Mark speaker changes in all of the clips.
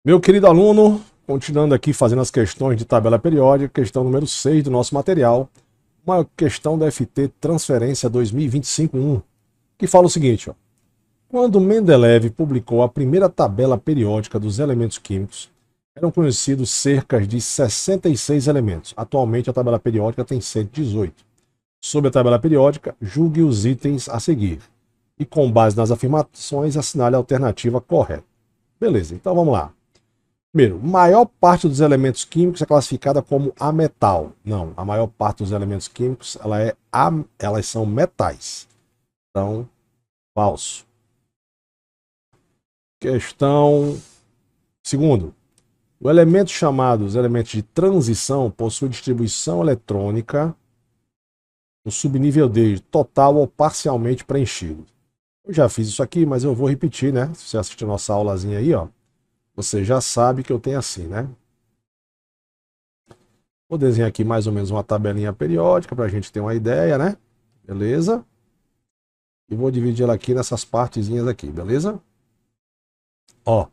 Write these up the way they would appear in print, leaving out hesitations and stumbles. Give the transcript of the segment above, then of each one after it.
Speaker 1: Meu querido aluno, continuando aqui fazendo as questões de tabela periódica, questão número 6 do nosso material, uma questão da FT Transferência 2025-1, que fala o seguinte, ó. Quando Mendeleev publicou a primeira tabela periódica dos elementos químicos, eram conhecidos cerca de 66 elementos. Atualmente a tabela periódica tem 118. Sobre a tabela periódica, julgue os itens a seguir. E com base nas afirmações, assinale a alternativa correta. Beleza, então vamos lá. Primeiro, maior parte dos elementos químicos é classificada como ametal. Não, a maior parte dos elementos químicos elas são metais. Então, falso. Questão segundo. O elemento chamado os elementos de transição possui distribuição eletrônica no subnível D, total ou parcialmente preenchido. Eu já fiz isso aqui, mas eu vou repetir, né? Se você assistiu nossa aulazinha aí, ó, você já sabe que eu tenho assim, né? Vou desenhar aqui mais ou menos uma tabelinha periódica para a gente ter uma ideia, né? Beleza? E vou dividir ela aqui nessas partezinhas aqui, beleza? Ó.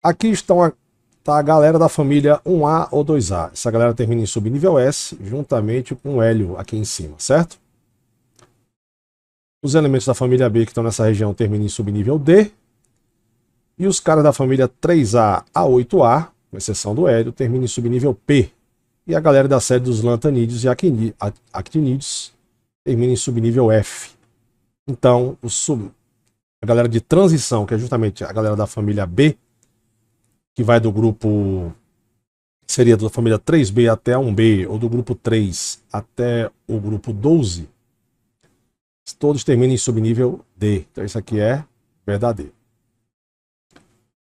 Speaker 1: Aqui tá a galera da família 1A ou 2A. Essa galera termina em subnível S, juntamente com o hélio aqui em cima, certo? Os elementos da família B que estão nessa região terminam em subnível D. E os caras da família 3A a 8A, com exceção do hélio, terminam em subnível P. E a galera da série dos lantanídeos e actinídeos termina em subnível F. Então, a galera de transição, que é justamente a galera da família B, que vai do grupo, seria da família 3B até a 1B, ou do grupo 3 até o grupo 12, todos terminam em subnível D. Então isso aqui é verdadeiro.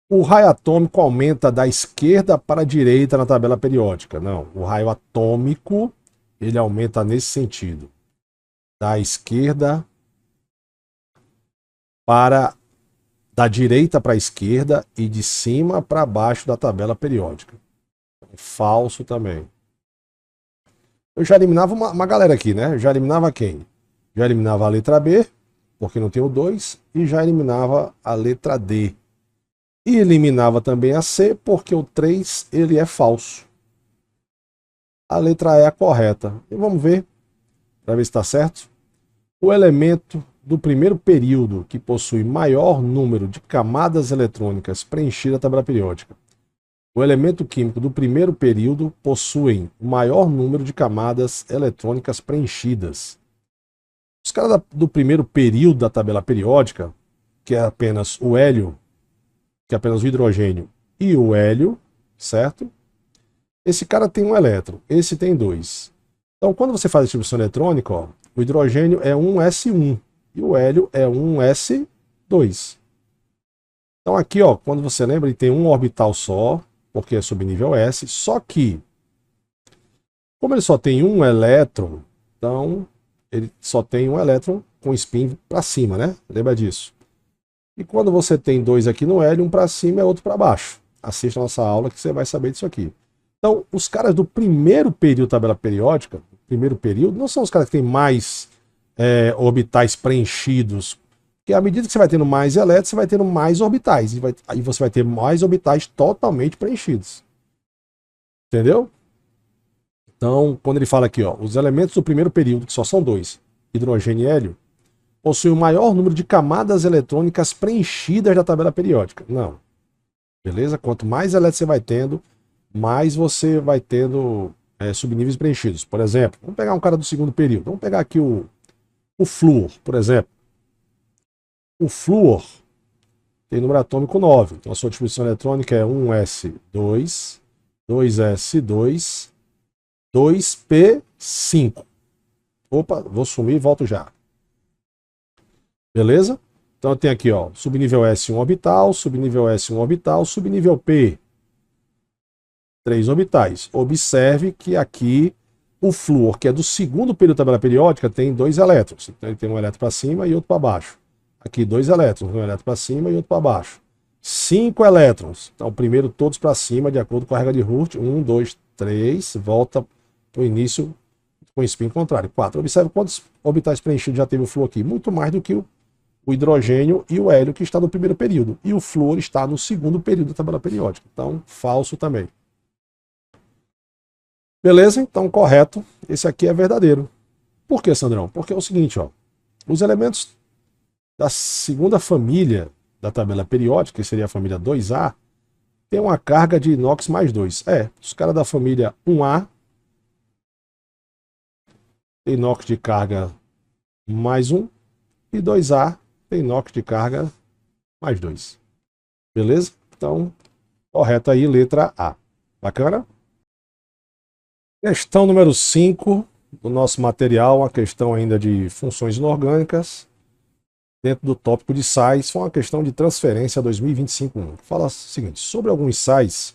Speaker 1: O raio atômico aumenta da esquerda para a direita na tabela periódica. Não, o raio atômico ele aumenta nesse sentido. Da esquerda para da direita para a esquerda e de cima para baixo da tabela periódica. Falso também. Eu já eliminava uma galera aqui, né? Eu já eliminava quem? Já eliminava a letra B, porque não tem o 2, e já eliminava a letra D. E eliminava também a C, porque o 3 ele é falso. A letra E é a correta. E vamos ver, para ver se está certo. O elemento do primeiro período que possui maior número de camadas eletrônicas preenchidas na tabela periódica. O elemento químico do primeiro período possui o maior número de camadas eletrônicas preenchidas. Os caras do primeiro período da tabela periódica, que é apenas o hélio, que é apenas o hidrogênio e o hélio, certo? Esse cara tem um elétron, esse tem 2. Então, quando você faz a distribuição eletrônica, ó, o hidrogênio é um S1 e o hélio é um S2. Então aqui, ó, quando você lembra, ele tem um orbital só, porque é subnível S, só que, como ele só tem um elétron, então ele só tem um elétron com spin para cima, né? Lembra disso. E quando você tem 2 aqui no hélio, um para cima e outro para baixo. Assista a nossa aula que você vai saber disso aqui. Então, os caras do primeiro período tabela periódica, primeiro período, não são os caras que têm mais orbitais preenchidos. Porque à medida que você vai tendo mais elétrons, você vai tendo mais orbitais. Aí você vai ter mais orbitais totalmente preenchidos. Entendeu? Então, quando ele fala aqui, ó, os elementos do primeiro período, que só são 2, hidrogênio e hélio, possuem o maior número de camadas eletrônicas preenchidas da tabela periódica. Não. Beleza? Quanto mais elétrons você vai tendo, mais você vai tendo subníveis preenchidos. Por exemplo, vamos pegar um cara do segundo período. Vamos pegar aqui o flúor, por exemplo. O flúor tem número atômico 9. Então a sua distribuição eletrônica é 1s2, 2s2, 2p5. Opa, vou sumir e volto já. Beleza? Então eu tenho aqui, ó, subnível S 1 orbital, subnível S 1 orbital, subnível P 3 orbitais. Observe que aqui o flúor, que é do segundo período da tabela periódica, tem 2 elétrons. Então ele tem um elétron para cima e outro para baixo. Aqui 2 elétrons, um elétron para cima e outro para baixo. 5 elétrons. Então primeiro todos para cima, de acordo com a regra de Hurt. 1, 2, 3, volta para o início com spin contrário. 4. Observe quantos orbitais preenchidos já teve o flúor aqui. Muito mais do que o o hidrogênio e o hélio, que está no primeiro período. E o flúor está no segundo período da tabela periódica. Então, falso também. Beleza? Então, correto. Esse aqui é verdadeiro. Por que, Sandrão? Porque é o seguinte, ó. Os elementos da segunda família da tabela periódica, que seria a família 2A, tem uma carga de inox mais 2. Os caras da família 1A tem inox de carga mais 1 e 2A tem inox de carga mais 2. Beleza? Então, correto aí, letra A. Bacana? Questão número 5 do nosso material, uma questão ainda de funções inorgânicas. Dentro do tópico de sais, foi uma questão de transferência 2025-1. Fala o seguinte: sobre alguns sais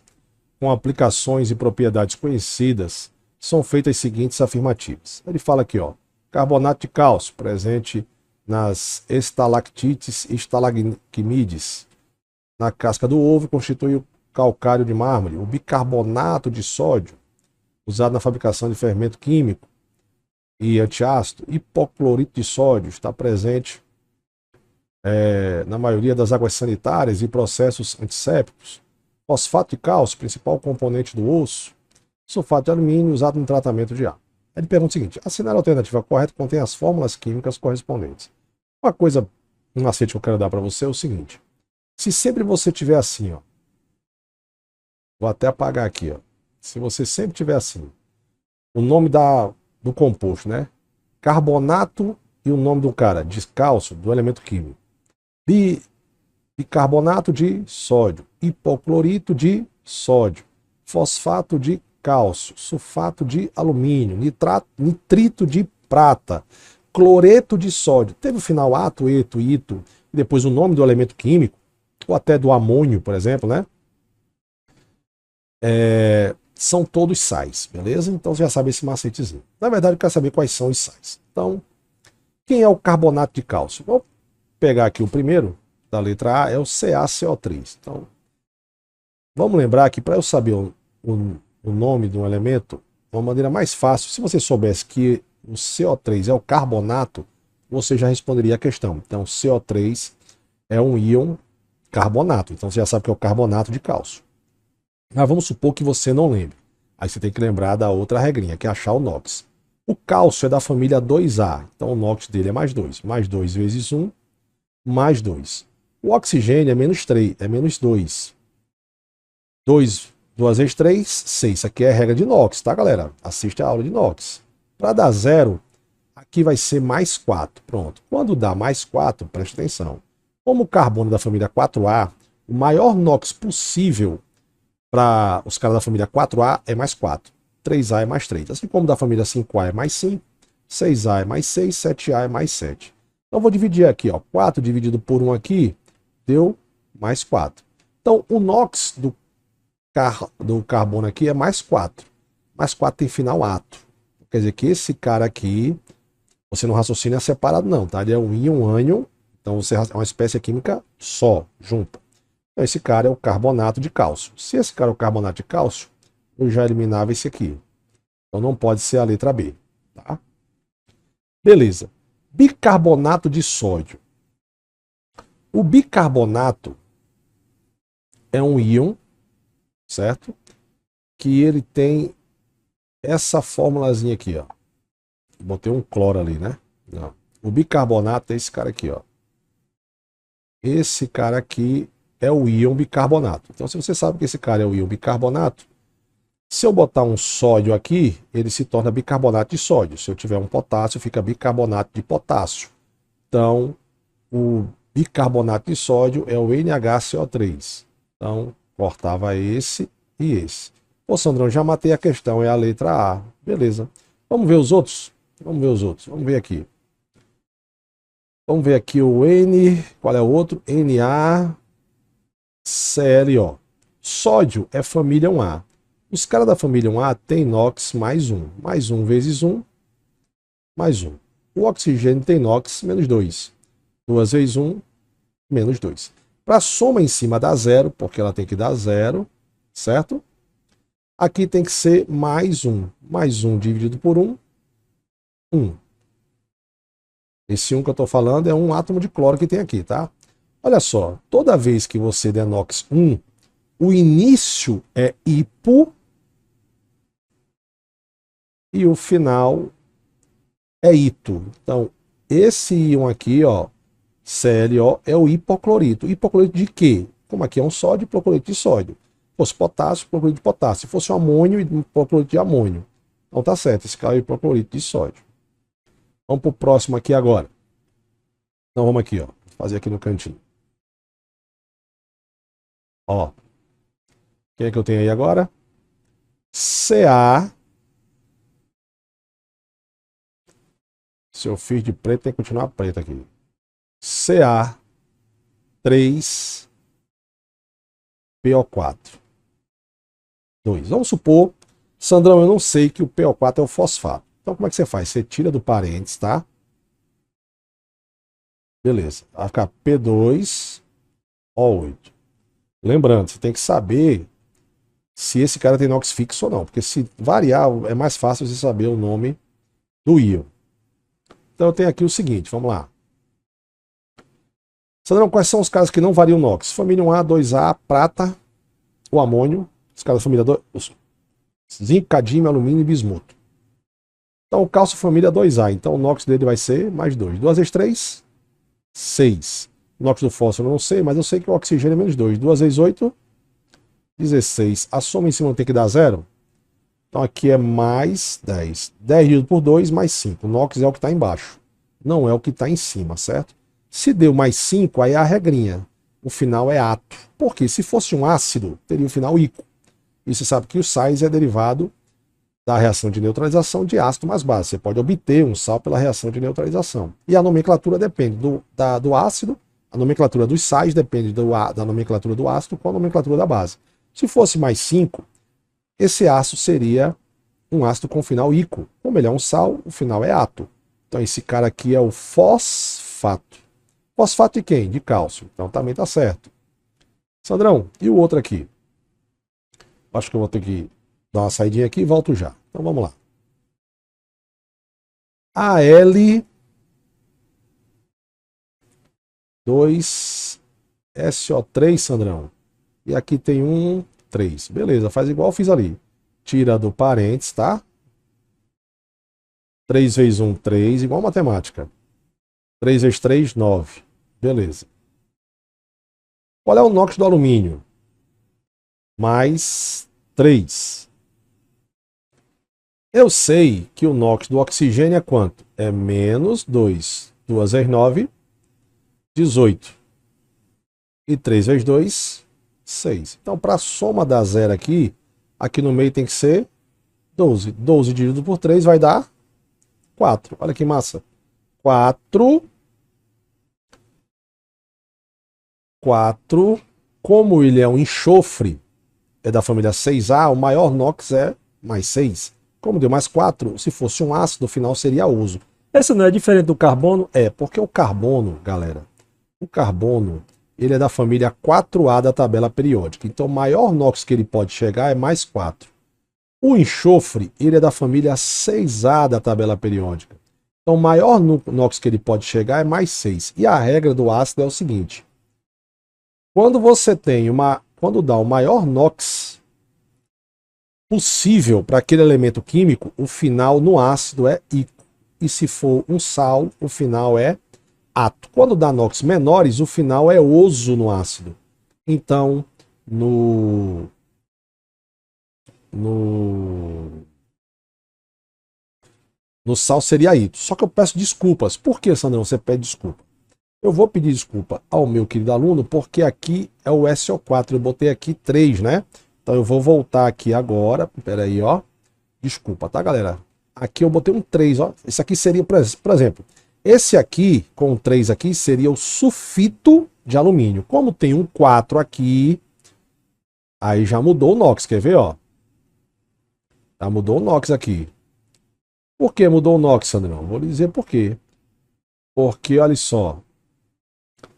Speaker 1: com aplicações e propriedades conhecidas, são feitas as seguintes afirmativas. Ele fala aqui, ó, carbonato de cálcio, presente nas estalactites e estalagmides na casca do ovo, constitui o calcário de mármore. O bicarbonato de sódio, usado na fabricação de fermento químico e antiácido, hipoclorito de sódio, está presente na maioria das águas sanitárias e processos antissépticos. Fosfato de cálcio, principal componente do osso. Sulfato de alumínio, usado no tratamento de ar. Ele pergunta o seguinte: a cenário alternativa correta contém as fórmulas químicas correspondentes. Um macete que eu quero dar para você é o seguinte: se sempre você tiver assim, ó, vou até apagar aqui, ó. Se você sempre tiver assim, o nome do composto, né? Carbonato e o nome do cara, de cálcio, do elemento químico. Bicarbonato de sódio, hipoclorito de sódio, fosfato de cálcio, sulfato de alumínio, nitrito de prata, cloreto de sódio. Teve o final ato, eto, ito, e depois o nome do elemento químico, ou até do amônio, por exemplo, né? São todos sais, beleza? Então você já sabe esse macetezinho. Na verdade, eu quero saber quais são os sais. Então, quem é o carbonato de cálcio? Vou pegar aqui o primeiro, da letra A, é o CaCO3. Então, vamos lembrar que para eu saber o nome de um elemento, uma maneira mais fácil, se você soubesse que o CO3 é o carbonato, você já responderia a questão. Então, CO3 é um íon carbonato. Então, você já sabe que é o carbonato de cálcio. Mas vamos supor que você não lembre. Aí você tem que lembrar da outra regrinha, que é achar o NOx. O cálcio é da família 2A, então o NOx dele é mais 2. Mais 2 vezes 1, mais 2. O oxigênio é menos 3, é menos 2. 2 vezes 3, 6. Isso aqui é a regra de NOx, tá, galera? Assiste a aula de NOx. Para dar 0, aqui vai ser mais 4. Pronto. Quando dá mais 4, preste atenção. Como o carbono da família 4A, o maior NOx possível para os caras da família 4A é mais 4. 3A é mais 3. Assim como da família 5A é mais 5, 6A é mais 6, 7A é mais 7. Então eu vou dividir aqui, ó, 4 dividido por 1 aqui, deu mais 4. Então o NOx do carbono aqui é mais 4. Mais 4 tem final ato. Quer dizer que esse cara aqui, você não raciocina separado não, tá? Ele é um íon ânion, então você é uma espécie química só, junta. Então esse cara é o carbonato de cálcio. Se esse cara é o carbonato de cálcio, eu já eliminava esse aqui. Então não pode ser a letra B, tá? Beleza. Bicarbonato de sódio. O bicarbonato é um íon, certo? Que ele tem essa formulazinha aqui, ó. Botei um cloro ali, né? Não. O bicarbonato é esse cara aqui, ó. Esse cara aqui é o íon bicarbonato. Então, se você sabe que esse cara é o íon bicarbonato, se eu botar um sódio aqui, ele se torna bicarbonato de sódio. Se eu tiver um potássio, fica bicarbonato de potássio. Então, o bicarbonato de sódio é o NaCO3. Então, cortava esse e esse. Ô, Sandrão, já matei a questão, é a letra A. Beleza. Vamos ver os outros? Vamos ver os outros. Vamos ver aqui. Vamos ver aqui o N. Qual é o outro? NaClO. Sódio é família 1A. Os caras da família 1A tem NOx mais 1. Mais 1 vezes 1, mais 1. O oxigênio tem NOx menos 2. 2 vezes 1, menos 2. Para a soma em cima dá 0, porque ela tem que dar 0, certo? Aqui tem que ser mais 1. Mais 1 dividido por 1, 1. Esse 1 que eu estou falando é um átomo de cloro que tem aqui, tá? Olha só, toda vez que você der NOx 1, o início é hipo e o final é ito. Então, esse íon aqui, ó, ClO, é o hipoclorito. Hipoclorito de quê? Como aqui é um sódio, hipoclorito de sódio. Se fosse potássio, hipoclorito de potássio. Se fosse um amônio, hipoclorito de amônio. Então tá certo, esse cara é o hipoclorito de sódio. Vamos pro próximo aqui agora. Então vamos aqui, ó. Vou fazer aqui no cantinho. Ó. Quem é que eu tenho aí agora? Ca. Se eu fiz de preto, tem que continuar preto aqui. Ca3PO4. 2. Vamos supor, Sandrão, eu não sei que o PO4 é o fosfato. Então como é que você faz? Você tira do parênteses, tá? Beleza. Vai ficar P2O8. Lembrando, você tem que saber se esse cara tem NOx fixo ou não. Porque se variar, é mais fácil você saber o nome do íon. Então eu tenho aqui o seguinte, vamos lá. Sandrão, quais são os caras que não variam NOx? Família 1A, 2A, prata, o amônio. Os caras da família 2, zinco, cadímio, alumínio e bismuto. Então o cálcio família 2A. Então o NOx dele vai ser mais 2. 2 vezes 3, 6. O NOx do fósforo eu não sei, mas eu sei que o oxigênio é menos 2. 2 vezes 8, 16. A soma em cima não tem que dar 0? Então aqui é mais 10. 10 dividido por 2 mais 5. O NOx é o que está embaixo. Não é o que está em cima, certo? Se deu mais 5, aí é a regrinha. O final é ato. Porque se fosse um ácido, teria o final ico. E você sabe que o sais é derivado da reação de neutralização de ácido mais base. Você pode obter um sal pela reação de neutralização. E a nomenclatura depende do ácido, a nomenclatura dos sais depende da nomenclatura do ácido com a nomenclatura da base. Se fosse mais 5, esse ácido seria um ácido com final ico. Como ele é um sal, o final é ato. Então esse cara aqui é o fosfato. Fosfato de quem? De cálcio. Então também está certo. Sandrão, e o outro aqui? Acho que eu vou ter que dar uma saidinha aqui e volto já. Então vamos lá. Al2SO3, Sandrão. E aqui tem 3. Beleza, faz igual eu fiz ali. Tira do parênteses, tá? 3 vezes 1, 3, igual matemática. 3 vezes 3, 9. Beleza. Qual é o NOx do alumínio? Mais 3. Eu sei que o NOx do oxigênio é quanto? É menos 2. 2 vezes 9, 18. E 3 vezes 2, 6. Então, para a soma dar zero aqui no meio tem que ser 12. 12 dividido por 3 vai dar 4. Olha que massa. 4. Como ele é um enxofre, é da família 6A, o maior NOx é mais 6. Como deu mais 4, se fosse um ácido, o final seria uso. Essa não é diferente do carbono? É, porque o carbono, galera, ele é da família 4A da tabela periódica. Então, o maior NOx que ele pode chegar é mais 4. O enxofre, ele é da família 6A da tabela periódica. Então, o maior NOx que ele pode chegar é mais 6. E a regra do ácido é o seguinte. Quando você tem quando dá o maior NOx possível para aquele elemento químico, o final no ácido é ico. E se for um sal, o final é ato. Quando dá NOx menores, o final é oso no ácido. Então, no sal seria ito. Só que eu peço desculpas. Por que, Sandrão, você pede desculpa? Eu vou pedir desculpa ao meu querido aluno, porque aqui é o SO4. Eu botei aqui 3, né? Então eu vou voltar aqui agora. Pera aí, ó. Desculpa, tá, galera? Aqui eu botei um 3, ó. Esse aqui seria, por exemplo, esse aqui, com 3 aqui, seria o sulfito de alumínio. Como tem um 4 aqui, aí já mudou o NOx. Quer ver, ó? Já mudou o NOx aqui. Por que mudou o NOx, Sandrão? Vou lhe dizer por quê. Porque, olha só.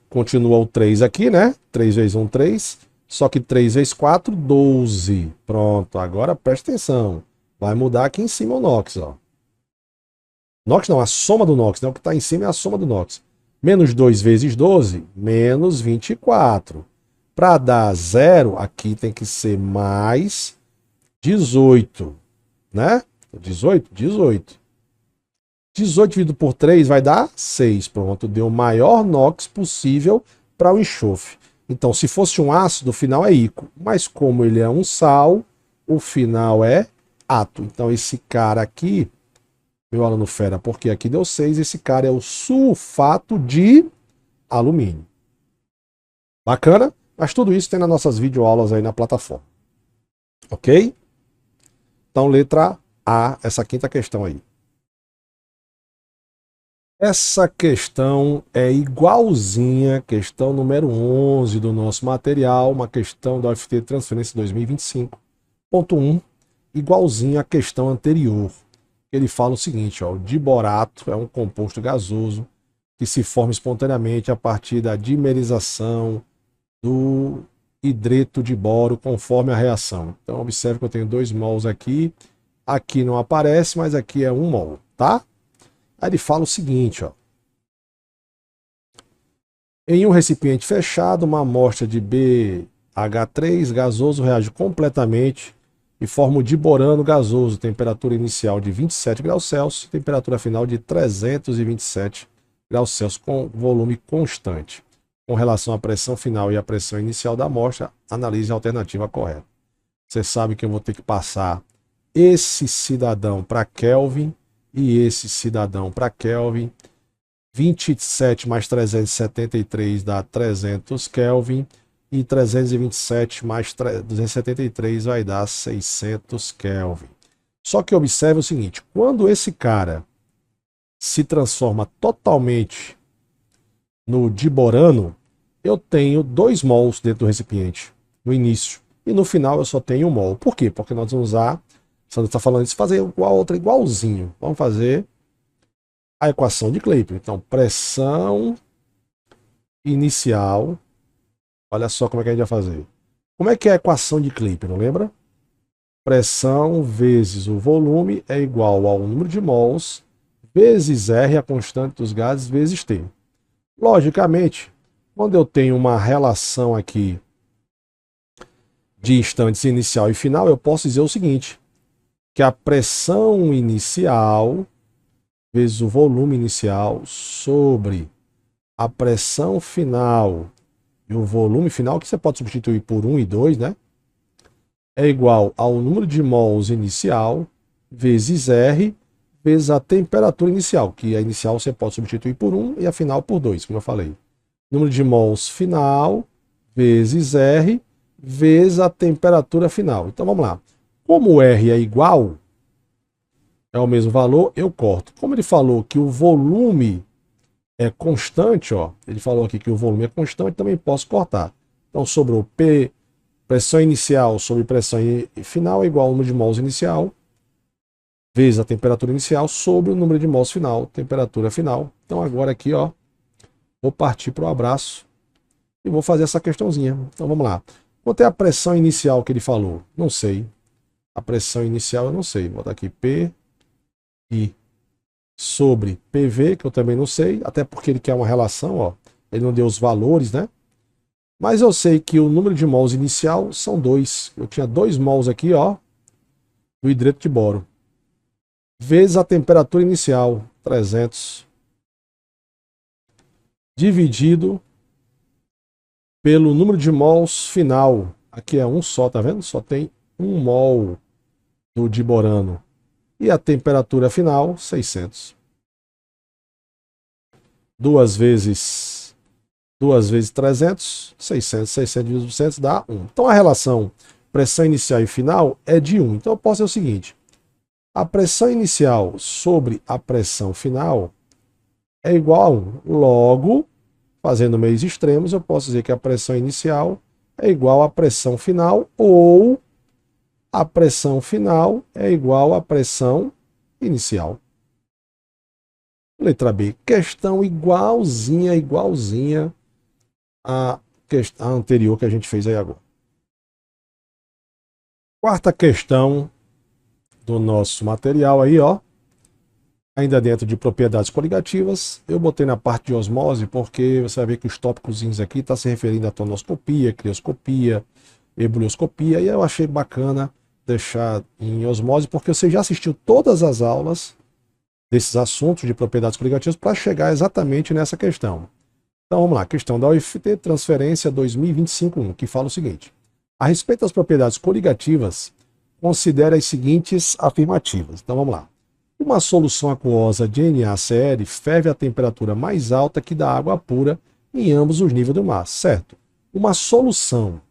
Speaker 1: Continua o 3 aqui, né? 3 vezes 1, 3. Só que 3 vezes 4, 12. Pronto, agora presta atenção. Vai mudar aqui em cima o NOx, ó. NOx não, a soma do NOx, né? O que está em cima é a soma do NOx. Menos 2 vezes 12, menos 24. Para dar zero, aqui tem que ser mais 18, né? 18? 18. 18 dividido por 3 vai dar 6. Pronto, deu o maior NOx possível para o enxofre. Então, se fosse um ácido, o final é íquo. Mas como ele é um sal, o final é ato. Então, esse cara aqui, meu aluno fera, porque aqui deu 6, esse cara é o sulfato de alumínio. Bacana? Mas tudo isso tem nas nossas videoaulas aí na plataforma. Ok? Então, letra A, essa quinta questão aí. Essa questão é igualzinha à questão número 11 do nosso material, uma questão da UFT Transferência 2025.1, igualzinha à questão anterior. Ele fala o seguinte, ó, o diborato é um composto gasoso que se forma espontaneamente a partir da dimerização do hidreto de boro conforme a reação. Então observe que eu tenho 2 mols aqui, aqui não aparece, mas aqui é 1 mol, tá? Aí ele fala o seguinte, ó. Em um recipiente fechado, uma amostra de BH3 gasoso reage completamente e forma o diborano gasoso, temperatura inicial de 27 graus Celsius, temperatura final de 327 graus Celsius, com volume constante. Com relação à pressão final e à pressão inicial da amostra, analise a alternativa correta. Você sabe que eu vou ter que passar esse cidadão para Kelvin e esse cidadão para Kelvin. 27 mais 373 dá 300 Kelvin. E 327 mais 273 vai dar 600 Kelvin. Só que observe o seguinte, quando esse cara se transforma totalmente no diborano, eu tenho 2 mols dentro do recipiente, no início. E no final eu só tenho 1 mol. Por quê? Porque nós vamos usar, Sandro está falando isso, fazer igual a outra, igualzinho. Vamos fazer a equação de Clapeyron. Então, pressão inicial. Olha só como é que a gente vai fazer. Como é que é a equação de Clapeyron, lembra? Pressão vezes o volume é igual ao número de mols vezes R, a constante dos gases, vezes T. Logicamente, quando eu tenho uma relação aqui de instantes inicial e final, eu posso dizer o seguinte, que a pressão inicial vezes o volume inicial sobre a pressão final e o volume final, que você pode substituir por 1 e 2, né? É igual ao número de mols inicial vezes R vezes a temperatura inicial, que a inicial você pode substituir por 1 e a final por 2, como eu falei. Número de mols final vezes R vezes a temperatura final. Então vamos lá. Como o R é igual, é o mesmo valor, eu corto. Como ele falou que o volume é constante, ó, ele falou aqui que o volume é constante, também posso cortar. Então sobrou P, pressão inicial sobre pressão final é igual ao número de mols inicial, vezes a temperatura inicial sobre o número de mols final, temperatura final. Então agora aqui, ó, vou partir para o abraço e vou fazer essa questãozinha. Então vamos lá. Quanto é a pressão inicial que ele falou? Não sei. A pressão inicial eu não sei. Vou botar aqui P I sobre PV, que eu também não sei, até porque ele quer uma relação, ó. Ele não deu os valores, né? Mas eu sei que o número de mols inicial são 2. Eu tinha 2 mols aqui, ó, do hidreto de boro. Vezes a temperatura inicial, 300. Dividido pelo número de mols final. Aqui é um só, tá vendo? Só tem 1 mol do diborano. E a temperatura final, 600. 2 vezes 300, 600. 600 vezes 200 dá 1. Então a relação pressão inicial e final é de 1. Então eu posso dizer o seguinte. A pressão inicial sobre a pressão final é igual a 1. Logo, fazendo meios extremos, eu posso dizer que a pressão inicial é igual à pressão final ou a pressão final é igual à pressão inicial. Letra B. Questão igualzinha à anterior que a gente fez aí agora. Quarta questão do nosso material aí, ó. Ainda dentro de propriedades coligativas, eu botei na parte de osmose porque você vai ver que os tópicos aqui estão se referindo a tonoscopia, crioscopia, ebulioscopia, e eu achei bacana deixar em osmose porque você já assistiu todas as aulas desses assuntos de propriedades coligativas para chegar exatamente nessa questão. Então vamos lá, questão da UFT, transferência 2025-1, que fala o seguinte: a respeito das propriedades coligativas, considere as seguintes afirmativas. Então vamos lá. Uma solução aquosa de NaCl ferve a temperatura mais alta que da água pura em ambos os níveis do mar, certo? Uma solução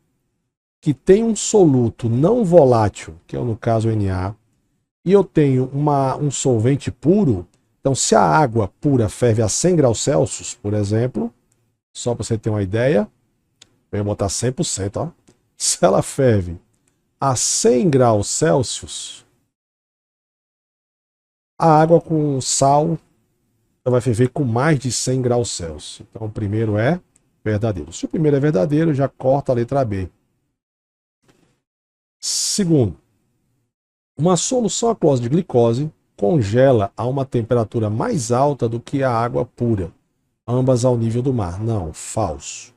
Speaker 1: que tem um soluto não volátil, que é no caso Na, e eu tenho um solvente puro, então se a água pura ferve a 100 graus Celsius, por exemplo, só para você ter uma ideia, eu vou botar 100%, ó. Se ela ferve a 100 graus Celsius, a água com sal vai ferver com mais de 100 graus Celsius. Então o primeiro é verdadeiro. Se o primeiro é verdadeiro, já corta a letra B. Segundo, uma solução aquosa de glicose congela a uma temperatura mais alta do que a água pura, ambas ao nível do mar. Não, falso.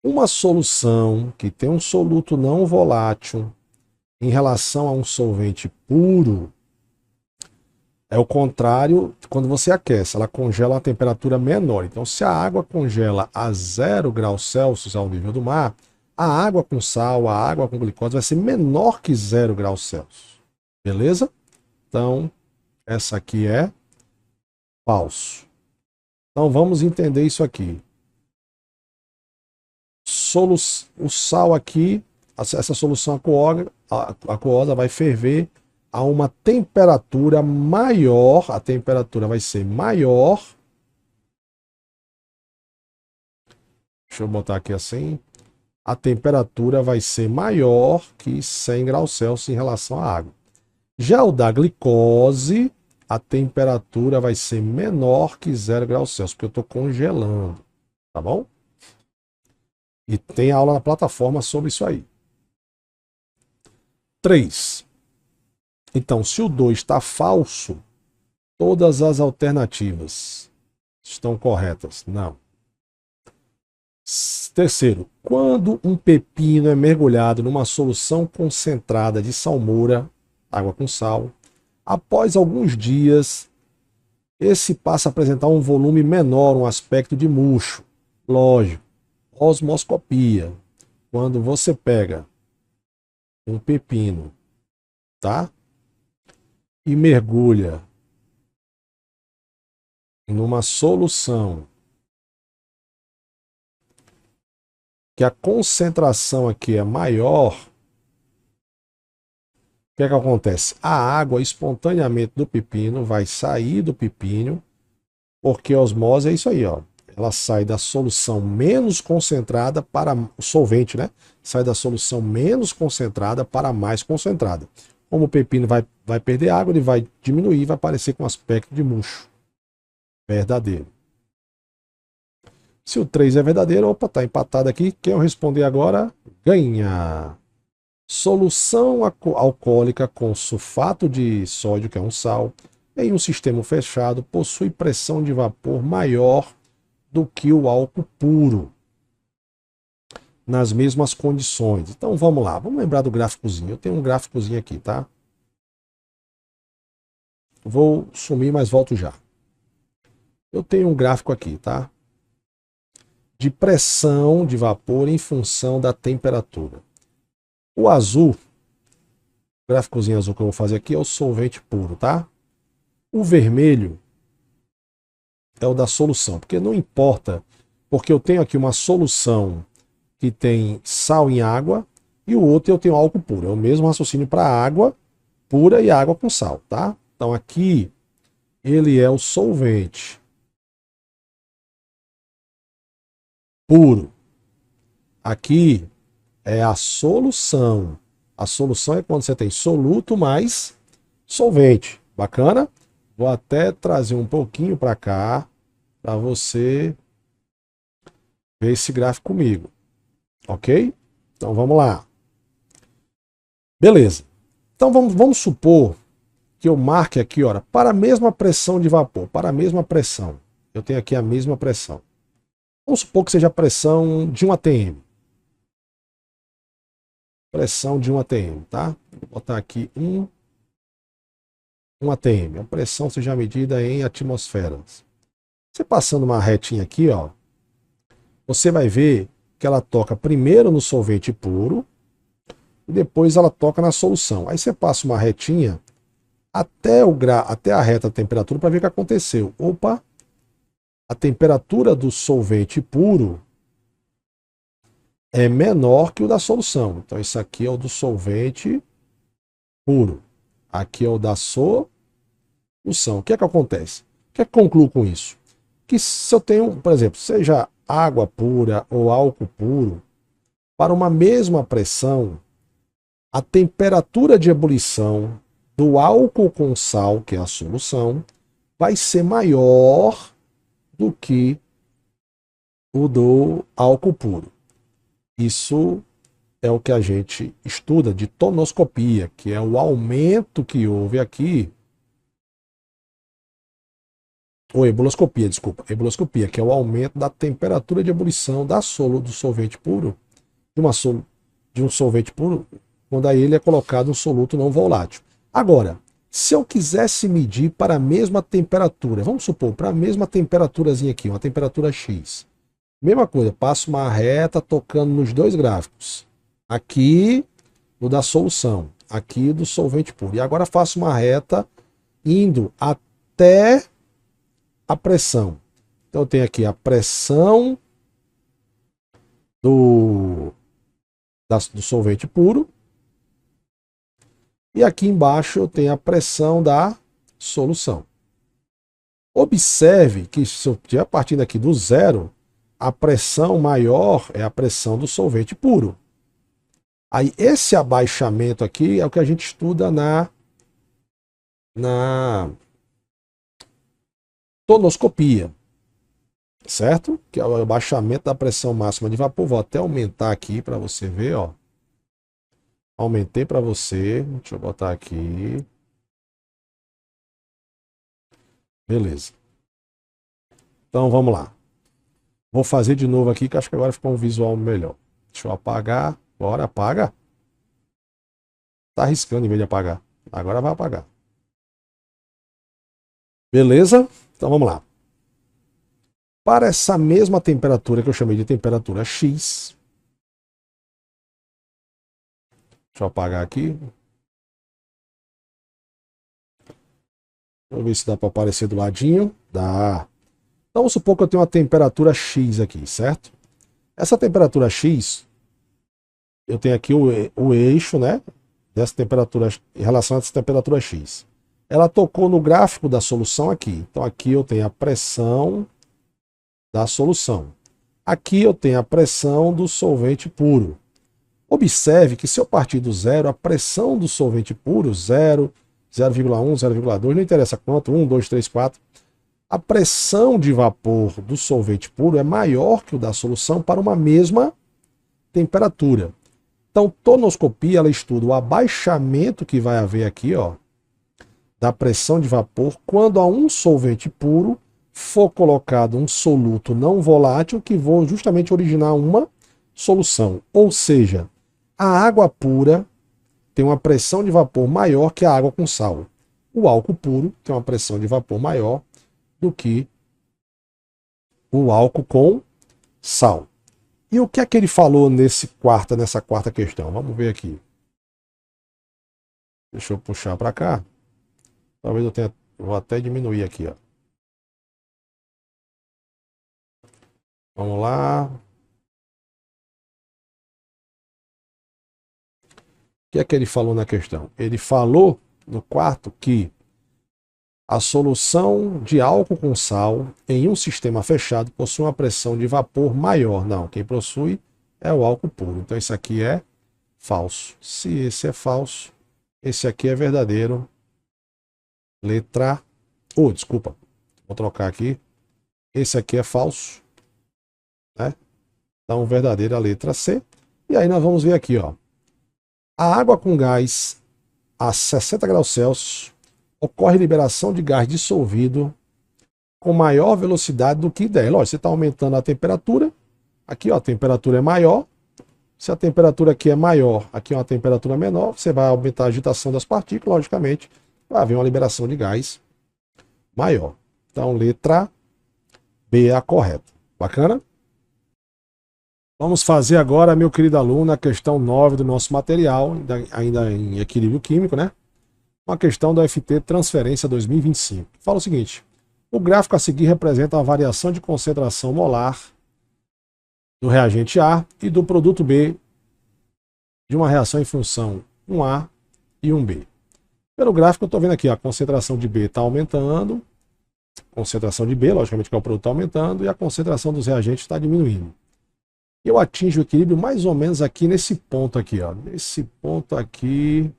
Speaker 1: Uma solução que tem um soluto não volátil em relação a um solvente puro é o contrário de quando você aquece, ela congela a temperatura menor. Então, se a água congela a 0 graus Celsius ao nível do mar, a água com sal, a água com glicose vai ser menor que 0 graus Celsius. Beleza? Então, essa aqui é falso. Então, vamos entender isso aqui. O sal aqui, essa solução aquosa vai ferver a uma temperatura maior, a temperatura vai ser maior. Deixa eu botar aqui assim. A temperatura vai ser maior que 100 graus Celsius em relação à água. Já o da glicose, a temperatura vai ser menor que 0 graus Celsius, porque eu estou congelando, tá bom? E tem aula na plataforma sobre isso aí. 3. Então, se o 2 está falso, todas as alternativas estão corretas. Não. Terceiro, quando um pepino é mergulhado numa solução concentrada de salmoura, água com sal, após alguns dias, esse passa a apresentar um volume menor, um aspecto de murcho. Lógico. Osmoscopia. Quando você pega um pepino, tá? E mergulha numa solução que a concentração aqui é maior, o que é que acontece? A água espontaneamente do pepino vai sair do pepino, porque a osmose é isso aí, ó. Ela sai da solução menos concentrada para o solvente, né? Sai da solução menos concentrada para a mais concentrada. Como o pepino vai perder água, ele vai diminuir, vai aparecer com aspecto de murcho. Verdadeiro. Se o 3 é verdadeiro, opa, tá empatado aqui. Quem eu responder agora, ganha. Solução alcoólica com sulfato de sódio, que é um sal, em um sistema fechado, possui pressão de vapor maior do que o álcool puro, nas mesmas condições. Então vamos lá, vamos lembrar do gráficozinho. Eu tenho um gráficozinho aqui, tá? Vou sumir, mas volto já. Eu tenho um gráfico aqui, tá? De pressão de vapor em função da temperatura. O azul, o gráficozinho azul que eu vou fazer aqui é o solvente puro, tá? O vermelho é o da solução, porque não importa, porque eu tenho aqui uma solução que tem sal em água e o outro eu tenho álcool puro. É o mesmo raciocínio para água pura e água com sal, tá? Então aqui ele é o solvente puro. Aqui é a solução. A solução é quando você tem soluto mais solvente. Bacana? Vou até trazer um pouquinho para cá para você ver esse gráfico comigo. Ok? Então vamos lá. Beleza. Então vamos supor que eu marque aqui, olha, para a mesma pressão de vapor, para a mesma pressão. Eu tenho aqui a mesma pressão. Vamos supor que seja a pressão de 1 atm. Pressão de 1 atm, tá? Vou botar aqui 1 atm. A pressão seja medida em atmosferas. Você passando uma retinha aqui, ó, você vai ver que ela toca primeiro no solvente puro e depois ela toca na solução. Aí você passa uma retinha até a reta temperatura para ver o que aconteceu. Opa! A temperatura do solvente puro é menor que o da solução. Então isso aqui é o do solvente puro. Aqui é o da solução. O que é que acontece? O que é que concluo com isso? Que se eu tenho, por exemplo, seja água pura ou álcool puro, para uma mesma pressão, a temperatura de ebulição do álcool com sal, que é a solução, vai ser maior do que o do álcool puro. Isso é o que a gente estuda de tonoscopia, que é o aumento que houve aqui, ou ebuloscopia, desculpa, ebuloscopia, que é o aumento da temperatura de ebulição do solvente puro, de um solvente puro, quando aí ele é colocado um soluto não volátil. Agora, se eu quisesse medir para a mesma temperatura, vamos supor, para a mesma temperaturazinha aqui, uma temperatura X, mesma coisa, passo uma reta tocando nos dois gráficos. Aqui no da solução, aqui do solvente puro. E agora faço uma reta indo até a pressão. Então eu tenho aqui a pressão do solvente puro. E aqui embaixo eu tenho a pressão da solução. Observe que se eu estiver partindo aqui do zero, a pressão maior é a pressão do solvente puro. Aí esse abaixamento aqui é o que a gente estuda na tonoscopia, certo? Que é o abaixamento da pressão máxima de vapor. Vou até aumentar aqui para você ver, ó. Aumentei para você. Deixa eu botar aqui. Beleza. Então vamos lá. Vou fazer de novo aqui, que acho que agora ficou um visual melhor. Deixa eu apagar. Bora, apaga. Tá arriscando em vez de apagar. Agora vai apagar. Beleza? Então vamos lá. Para essa mesma temperatura que eu chamei de temperatura X. Deixa eu apagar aqui. Vamos ver se dá para aparecer do ladinho. Dá. Então vamos supor que eu tenho uma temperatura X aqui, certo? Essa temperatura X, eu tenho aqui o eixo, né? Dessa temperatura, em relação a essa temperatura X. Ela tocou no gráfico da solução aqui. Então aqui eu tenho a pressão da solução. Aqui eu tenho a pressão do solvente puro. Observe que se eu partir do zero, a pressão do solvente puro, 0, 0,1, 0,2, não interessa quanto, 1, 2, 3, 4. A pressão de vapor do solvente puro é maior que o da solução para uma mesma temperatura. Então, tonoscopia, ela estuda o abaixamento que vai haver aqui, ó, da pressão de vapor quando a um solvente puro for colocado um soluto não volátil que vai justamente originar uma solução. Ou seja, a água pura tem uma pressão de vapor maior que a água com sal. O álcool puro tem uma pressão de vapor maior do que o álcool com sal. E o que é que ele falou nessa quarta questão? Vamos ver aqui. Deixa eu puxar para cá. Talvez vou até diminuir aqui, ó. Vamos lá. O que é que ele falou na questão? Ele falou no quarto que a solução de álcool com sal em um sistema fechado possui uma pressão de vapor maior. Não, quem possui é o álcool puro. Então isso aqui é falso. Se esse é falso, esse aqui é verdadeiro. Letra... desculpa. Vou trocar aqui. Esse aqui é falso, né? Então verdadeira a letra C. E aí nós vamos ver aqui, ó. A água com gás a 60 graus Celsius ocorre liberação de gás dissolvido com maior velocidade do que 10. Lógico, você está aumentando a temperatura. Aqui, ó, a temperatura é maior. Se a temperatura aqui é maior, aqui é uma temperatura menor, você vai aumentar a agitação das partículas, logicamente, vai haver uma liberação de gás maior. Então, letra B é a correta. Bacana? Vamos fazer agora, meu querido aluno, a questão 9 do nosso material, ainda em equilíbrio químico, né? Uma questão do FT Transferência 2025. Fala o seguinte: o gráfico a seguir representa a variação de concentração molar do reagente A e do produto B de uma reação em função 1A e 1B. Pelo gráfico eu estou vendo aqui, a concentração de B está aumentando, a concentração de B, logicamente que é o produto está aumentando, e a concentração dos reagentes está diminuindo. Eu atinjo o equilíbrio mais ou menos aqui nesse ponto aqui, ó. Nesse ponto aqui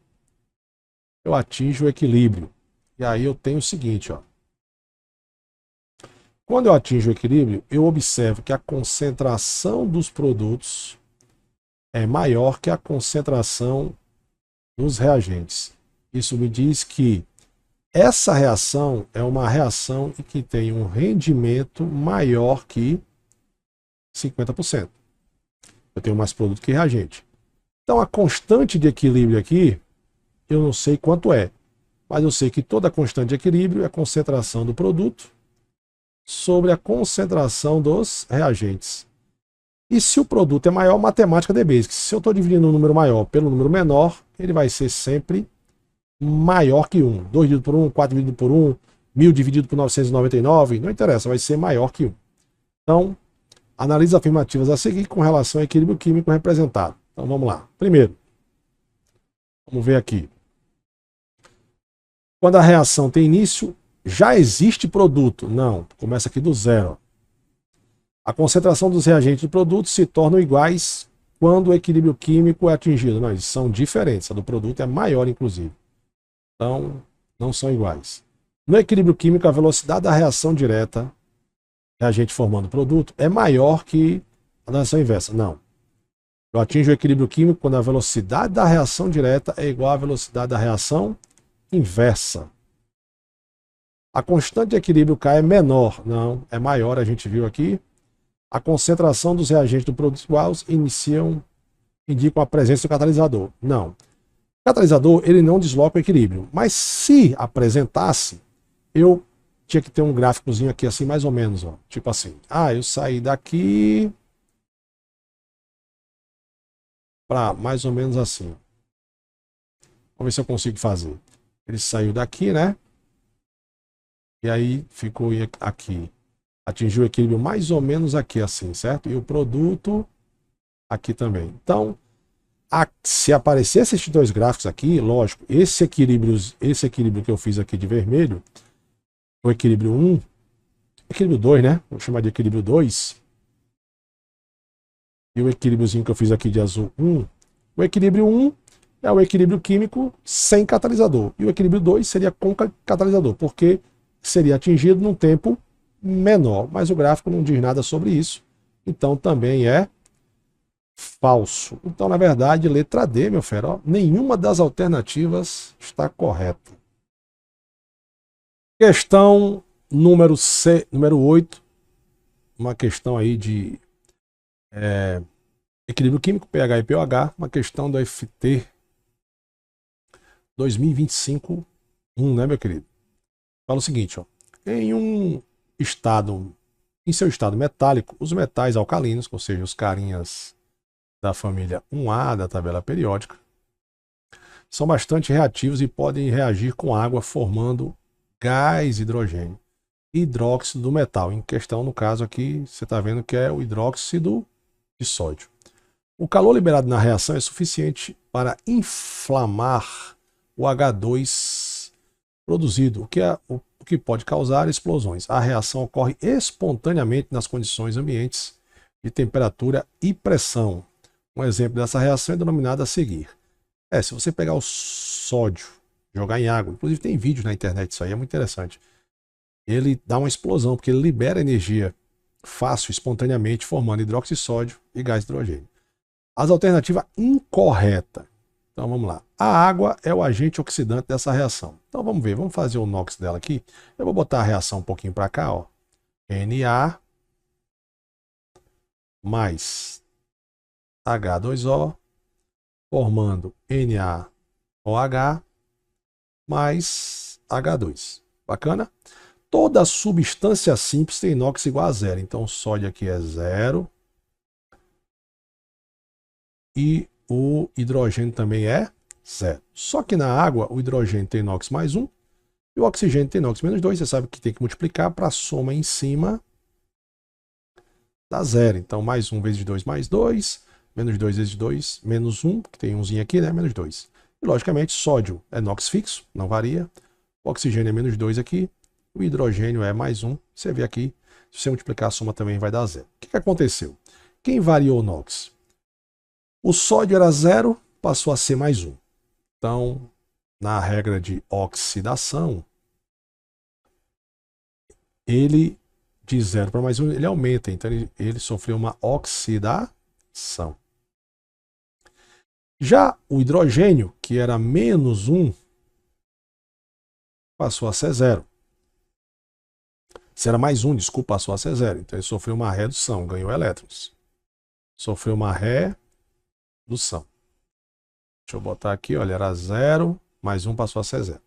Speaker 1: eu atinjo o equilíbrio. E aí eu tenho o seguinte, ó. Quando eu atinjo o equilíbrio, eu observo que a concentração dos produtos é maior que a concentração dos reagentes. Isso me diz que essa reação é uma reação que tem um rendimento maior que 50%. Eu tenho mais produto que reagente. Então a constante de equilíbrio aqui, eu não sei quanto é, mas eu sei que toda constante de equilíbrio é a concentração do produto sobre a concentração dos reagentes. E se o produto é maior, matemática de Basic. Se eu estou dividindo um número maior pelo número menor, ele vai ser sempre maior que 1. 2 dividido por 1, 4 dividido por 1, 1000 dividido por 999, não interessa, vai ser maior que 1. Então, analise as afirmativas a seguir com relação ao equilíbrio químico representado. Então vamos lá. Primeiro, vamos ver aqui. Quando a reação tem início, já existe produto? Não, começa aqui do zero. A concentração dos reagentes do produto se tornam iguais quando o equilíbrio químico é atingido. Não, eles são diferentes. A do produto é maior, inclusive. Então, não são iguais. No equilíbrio químico, a velocidade da reação direta, reagente formando produto, é maior que a da reação inversa. Não. Eu atinjo o equilíbrio químico quando a velocidade da reação direta é igual à velocidade da reação inversa. A constante de equilíbrio K é menor. Não, é maior, a gente viu aqui. A concentração dos reagentes do produto iguais indicam a presença do catalisador. Não. O catalisador, ele não desloca o equilíbrio. Mas se apresentasse, eu tinha que ter um gráficozinho aqui assim, mais ou menos, ó. Tipo assim. Ah, eu saí daqui para mais ou menos assim. Vamos ver se eu consigo fazer. Ele saiu daqui, né? E aí ficou aqui. Atingiu o equilíbrio mais ou menos aqui assim, certo? E o produto aqui também. Então, se aparecesse esses dois gráficos aqui, lógico, esse equilíbrio que eu fiz aqui de vermelho, o equilíbrio 1, equilíbrio 2, né? Vou chamar de equilíbrio 2. E o equilíbriozinho que eu fiz aqui de azul 1. O equilíbrio 1 é o equilíbrio químico sem catalisador. E o equilíbrio 2 seria com catalisador, porque seria atingido num tempo menor. Mas o gráfico não diz nada sobre isso. Então também é falso. Então, na verdade, letra D, meu fera, ó, nenhuma das alternativas está correta. Questão número 8. Uma questão aí de equilíbrio químico, pH e pOH. Uma questão do FT 2025-1, né, meu querido? Fala o seguinte, ó. Em seu estado metálico, os metais alcalinos, ou seja, os carinhas da família 1A da tabela periódica, são bastante reativos e podem reagir com água formando gás hidrogênio, hidróxido do metal. Em questão, no caso aqui, você está vendo que é o hidróxido de sódio. O calor liberado na reação é suficiente para inflamar o H2 produzido, o que pode causar explosões. A reação ocorre espontaneamente nas condições ambientes de temperatura e pressão. Um exemplo dessa reação é denominada a seguir. Se você pegar o sódio, jogar em água, inclusive tem vídeo na internet, isso aí é muito interessante. Ele dá uma explosão, porque ele libera energia fácil, espontaneamente, formando hidróxido de sódio e gás de hidrogênio. As alternativas incorretas. Então vamos lá. A água é o agente oxidante dessa reação. Então vamos ver, vamos fazer o NOx dela aqui. Eu vou botar a reação um pouquinho para cá, ó. Na mais H2O, formando NaOH mais H2. Bacana? Toda substância simples tem NOx igual a zero. Então o sódio aqui é zero. E o hidrogênio também é zero. Só que na água o hidrogênio tem NOx mais 1 e o oxigênio tem NOx menos 2. Você sabe que tem que multiplicar para a soma em cima dar zero. Então mais 1 vezes 2 mais 2, menos 2 vezes 2, menos 1, que tem umzinho aqui, né? Menos 2. E logicamente sódio é NOx fixo, não varia. O oxigênio é menos 2 aqui. O hidrogênio é mais 1. Você vê aqui, se você multiplicar a soma também vai dar zero. O que aconteceu? Quem variou o NOx? O sódio era 0, passou a ser mais 1. Então, na regra de oxidação, ele de 0 para mais 1, ele aumenta. Então, ele sofreu uma oxidação. Já o hidrogênio, que era menos 1, passou a ser 0. Se era mais 1, desculpa, passou a ser 0. Então, ele sofreu uma redução, ganhou elétrons. Sofreu uma redução. Deixa eu botar aqui, olha, era 0, mais 1 passou a ser 0.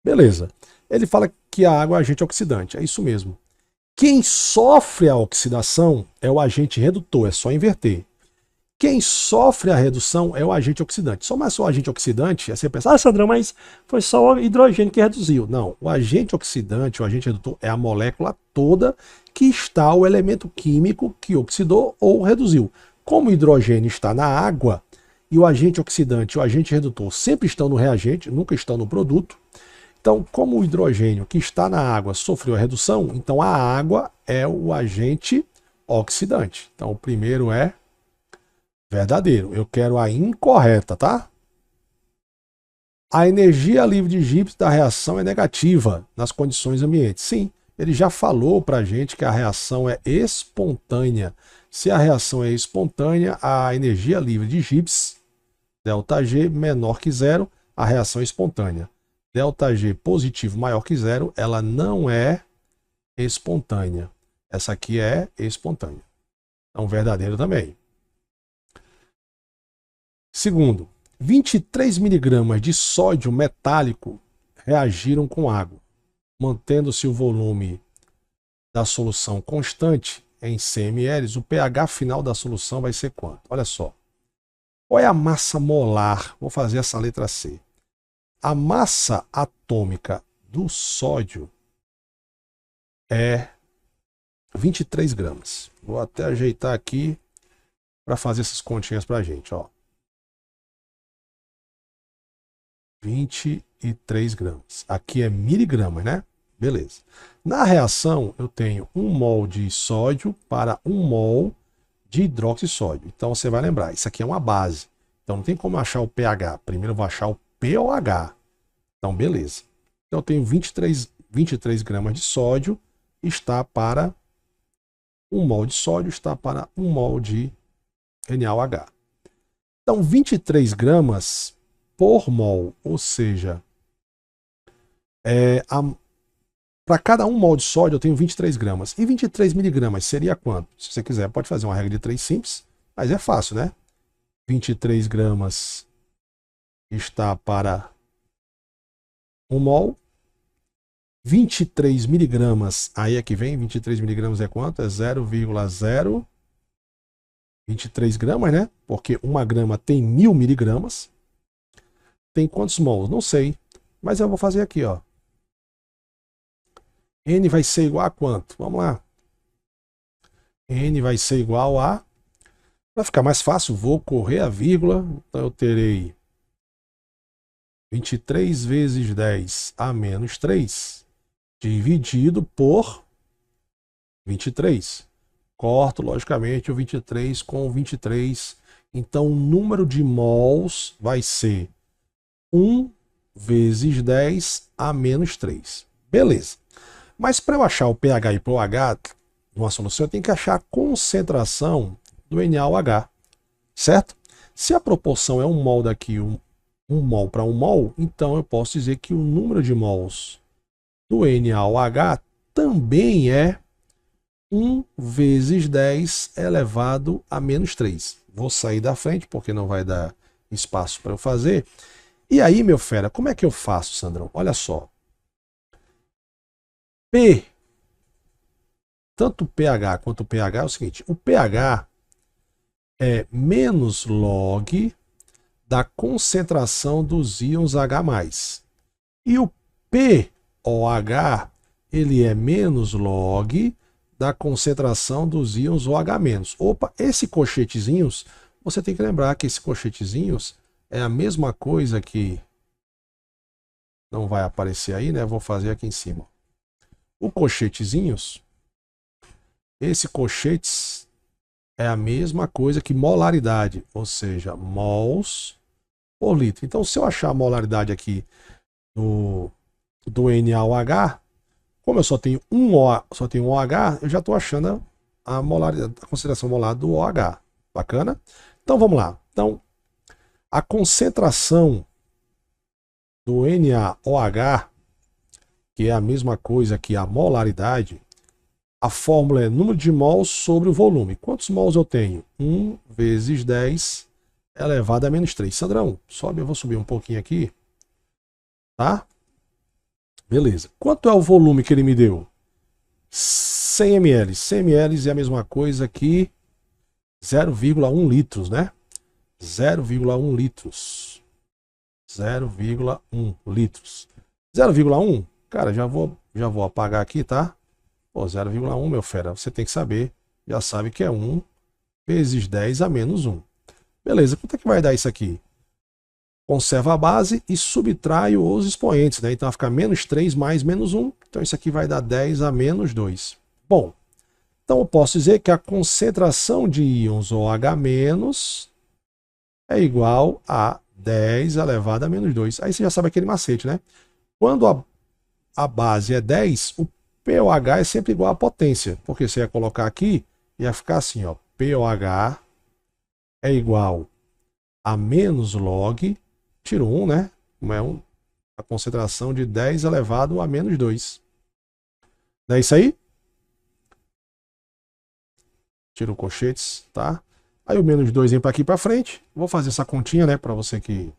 Speaker 1: Beleza. Ele fala que a água é agente oxidante, é isso mesmo. Quem sofre a oxidação é o agente redutor, é só inverter. Quem sofre a redução é o agente oxidante. Só mais o agente oxidante, aí você pensa, Sandrão, mas foi só o hidrogênio que reduziu. Não, o agente oxidante, o agente redutor, é a molécula toda que está o elemento químico que oxidou ou reduziu. Como o hidrogênio está na água, e o agente oxidante e o agente redutor sempre estão no reagente, nunca estão no produto. Então, como o hidrogênio que está na água sofreu a redução, então a água é o agente oxidante. Então, o primeiro é verdadeiro. Eu quero a incorreta, tá? A energia livre de Gibbs da reação é negativa nas condições ambientes. Sim, ele já falou para a gente que a reação é espontânea. Se a reação é espontânea, a energia livre de Gibbs, ΔG menor que zero, a reação é espontânea. ΔG positivo maior que zero, ela não é espontânea. Essa aqui é espontânea. Então, verdadeiro também. Segundo, 23 miligramas de sódio metálico reagiram com água, mantendo-se o volume da solução constante em 100 ml, o pH final da solução vai ser quanto? Olha só. Qual é a massa molar? Vou fazer essa letra C. A massa atômica do sódio é 23 gramas. Vou até ajeitar aqui para fazer essas continhas para a gente. Ó. 23 gramas. Aqui é miligramas, né? Beleza. Na reação, eu tenho 1 mol de sódio para 1 mol de hidróxido de sódio. Então você vai lembrar, isso aqui é uma base. Então não tem como achar o pH. Primeiro eu vou achar o pOH. Então beleza. Então eu tenho 23 gramas de sódio, está para 1 mol de sódio, está para 1 mol de NaOH. Então 23 gramas por mol, ou seja, para cada 1 mol de sódio eu tenho 23 gramas. E 23 miligramas seria quanto? Se você quiser, pode fazer uma regra de 3 simples, mas é fácil, né? 23 gramas está para 1 mol. 23 miligramas, aí é que vem, 23 miligramas é quanto? É 0,023 gramas, né? Porque 1 grama tem 1000 miligramas. Tem quantos mols? Não sei, mas eu vou fazer aqui, ó. N vai ser igual a quanto? Vamos lá. N vai ser igual a... Para ficar mais fácil, vou correr a vírgula. Então eu terei 23 vezes 10 a menos 3 dividido por 23. Corto, logicamente, o 23 com o 23. Então o número de mols vai ser 1 vezes 10 a menos 3. Beleza. Mas para eu achar o pH e o pOH de uma solução, eu tenho que achar a concentração do NaOH. Certo? Se a proporção é 1 mol daqui, 1 mol para 1 mol, então eu posso dizer que o número de mols do NaOH também é 1 vezes 10 elevado a menos 3. Vou sair da frente porque não vai dar espaço para eu fazer. E aí, meu fera, como é que eu faço, Sandrão? Olha só. P, tanto o pH quanto o pH é o seguinte, o pH é menos log da concentração dos íons H+. E o pOH, ele é menos log da concentração dos íons OH-. Opa, esse colchetezinhos, você tem que lembrar que esse colchetezinhos é a mesma coisa que... Não vai aparecer aí, né? Vou fazer aqui em cima. O colchetezinhos, esse colchetes é a mesma coisa que molaridade, ou seja, mols por litro. Então, se eu achar a molaridade aqui do NaOH, como eu só tenho um OH, eu já estou achando a molaridade, a concentração molar do OH. Bacana? Então, vamos lá. Então, a concentração do NaOH, que é a mesma coisa que a molaridade, a fórmula é número de mols sobre o volume. Quantos mols eu tenho? 1 vezes 10 elevado a menos 3. Sandrão, sobe, eu vou subir um pouquinho aqui. Tá? Beleza. Quanto é o volume que ele me deu? 100 ml. 100 ml é a mesma coisa que 0,1 litros, né? 0,1 litros. 0,1 litros. 0,1, cara, já vou apagar aqui, tá? Pô, 0,1, meu fera, você tem que saber. Já sabe que é 1 vezes 10 a menos 1. Beleza, quanto é que vai dar isso aqui? Conserva a base e subtraio os expoentes, né? Então vai ficar menos 3 mais menos 1. Então isso aqui vai dar 10 a menos 2. Bom, então eu posso dizer que a concentração de íons OH- é igual a 10 elevado a menos 2. Aí você já sabe aquele macete, né? Quando a base é 10, o pOH é sempre igual à potência. Porque você ia colocar aqui, ia ficar assim, ó. pOH é igual a menos log, tiro 1, né? Como é a concentração de 10 elevado a menos 2. Não é isso aí? Tiro colchetes, tá? Aí o menos 2 vem para aqui para frente. Vou fazer essa continha, né? Para você que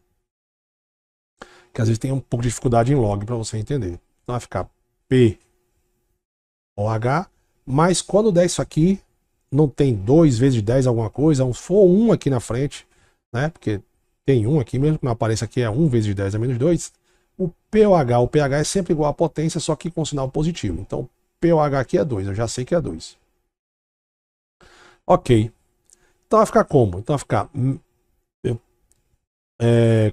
Speaker 1: às vezes tem um pouco de dificuldade em log para você entender. Então vai ficar pOH, mas quando der isso aqui, não tem 2 vezes 10 alguma coisa, se for 1 aqui na frente, né? Porque tem 1 aqui, mesmo que não apareça aqui, é 1 vezes 10 a menos 2. O pH é sempre igual à potência, só que com sinal positivo. Então, pOH aqui é 2, eu já sei que é 2. Ok. Então vai ficar como? Então vai ficar...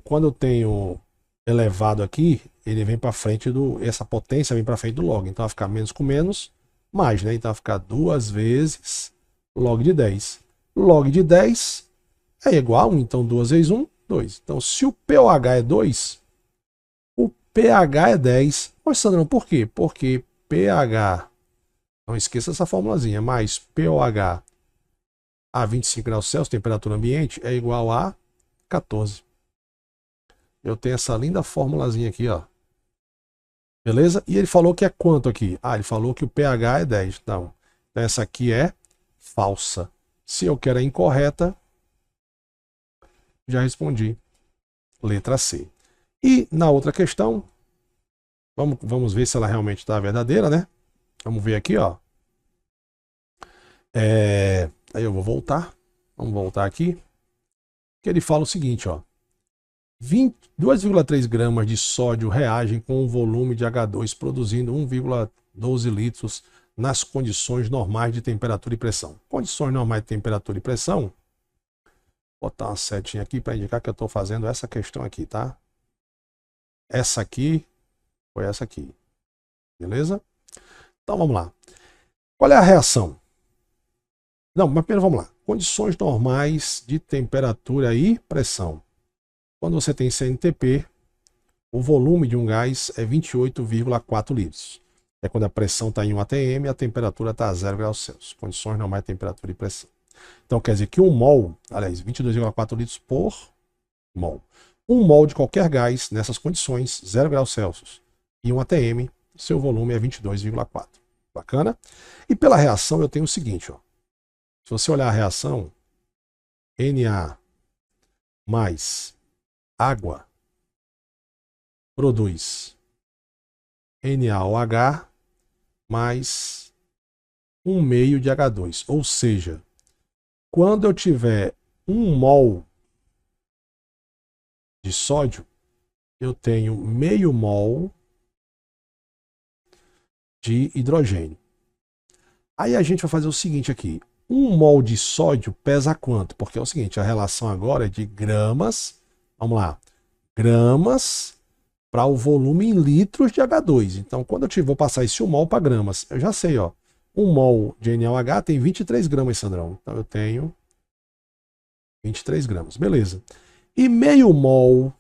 Speaker 1: quando eu tenho elevado aqui, ele vem para frente essa potência vem para frente do log. Então vai ficar menos com menos, mais, né? Então vai ficar 2 vezes log de 10. Log de 10 é igual a 1, então 2 vezes 1, 2. Então se o pOH é 2, o pH é 10. Mas, Sandrão, por quê? Porque pH, não esqueça essa formulazinha, mais pOH a 25 graus Celsius, temperatura ambiente, é igual a 14. Eu tenho essa linda formulazinha aqui, ó. Beleza? E ele falou que é quanto aqui? Ah, ele falou que o pH é 10. Então essa aqui é falsa. Se eu quero a incorreta, já respondi. Letra C. E na outra questão, vamos ver se ela realmente está verdadeira, né? Vamos ver aqui, ó. Aí eu vou voltar. Vamos voltar aqui. Que ele fala o seguinte, ó. 2,3 gramas de sódio reagem com um volume de H2 produzindo 1,12 litros nas condições normais de temperatura e pressão. Condições normais de temperatura e pressão. Vou botar uma setinha aqui para indicar que eu estou fazendo essa questão aqui, tá? Essa aqui foi essa aqui. Beleza? Então vamos lá. Qual é a reação? Não, mas primeiro vamos lá. Condições normais de temperatura e pressão. Quando você tem CNTP, o volume de um gás é 28,4 litros. É quando a pressão está em 1 atm e a temperatura está a 0 graus Celsius. Condições normais de temperatura e pressão. Então quer dizer que 1 mol, aliás, 22,4 litros por mol. 1 mol de qualquer gás nessas condições, 0 graus Celsius, e 1 atm, seu volume é 22,4. Bacana? E pela reação eu tenho o seguinte, ó. Se você olhar a reação, Na mais água produz NaOH mais 1,5 de H2. Ou seja, quando eu tiver 1 mol de sódio, eu tenho meio mol de hidrogênio. Aí a gente vai fazer o seguinte aqui. 1 mol de sódio pesa quanto? Porque é o seguinte, a relação agora é de gramas, vamos lá, gramas para o volume em litros de H2. Então, quando eu vou passar esse 1 mol para gramas, eu já sei, ó, 1 mol de NaOH tem 23 gramas, Sandrão. Então, eu tenho 23 gramas, beleza. E meio mol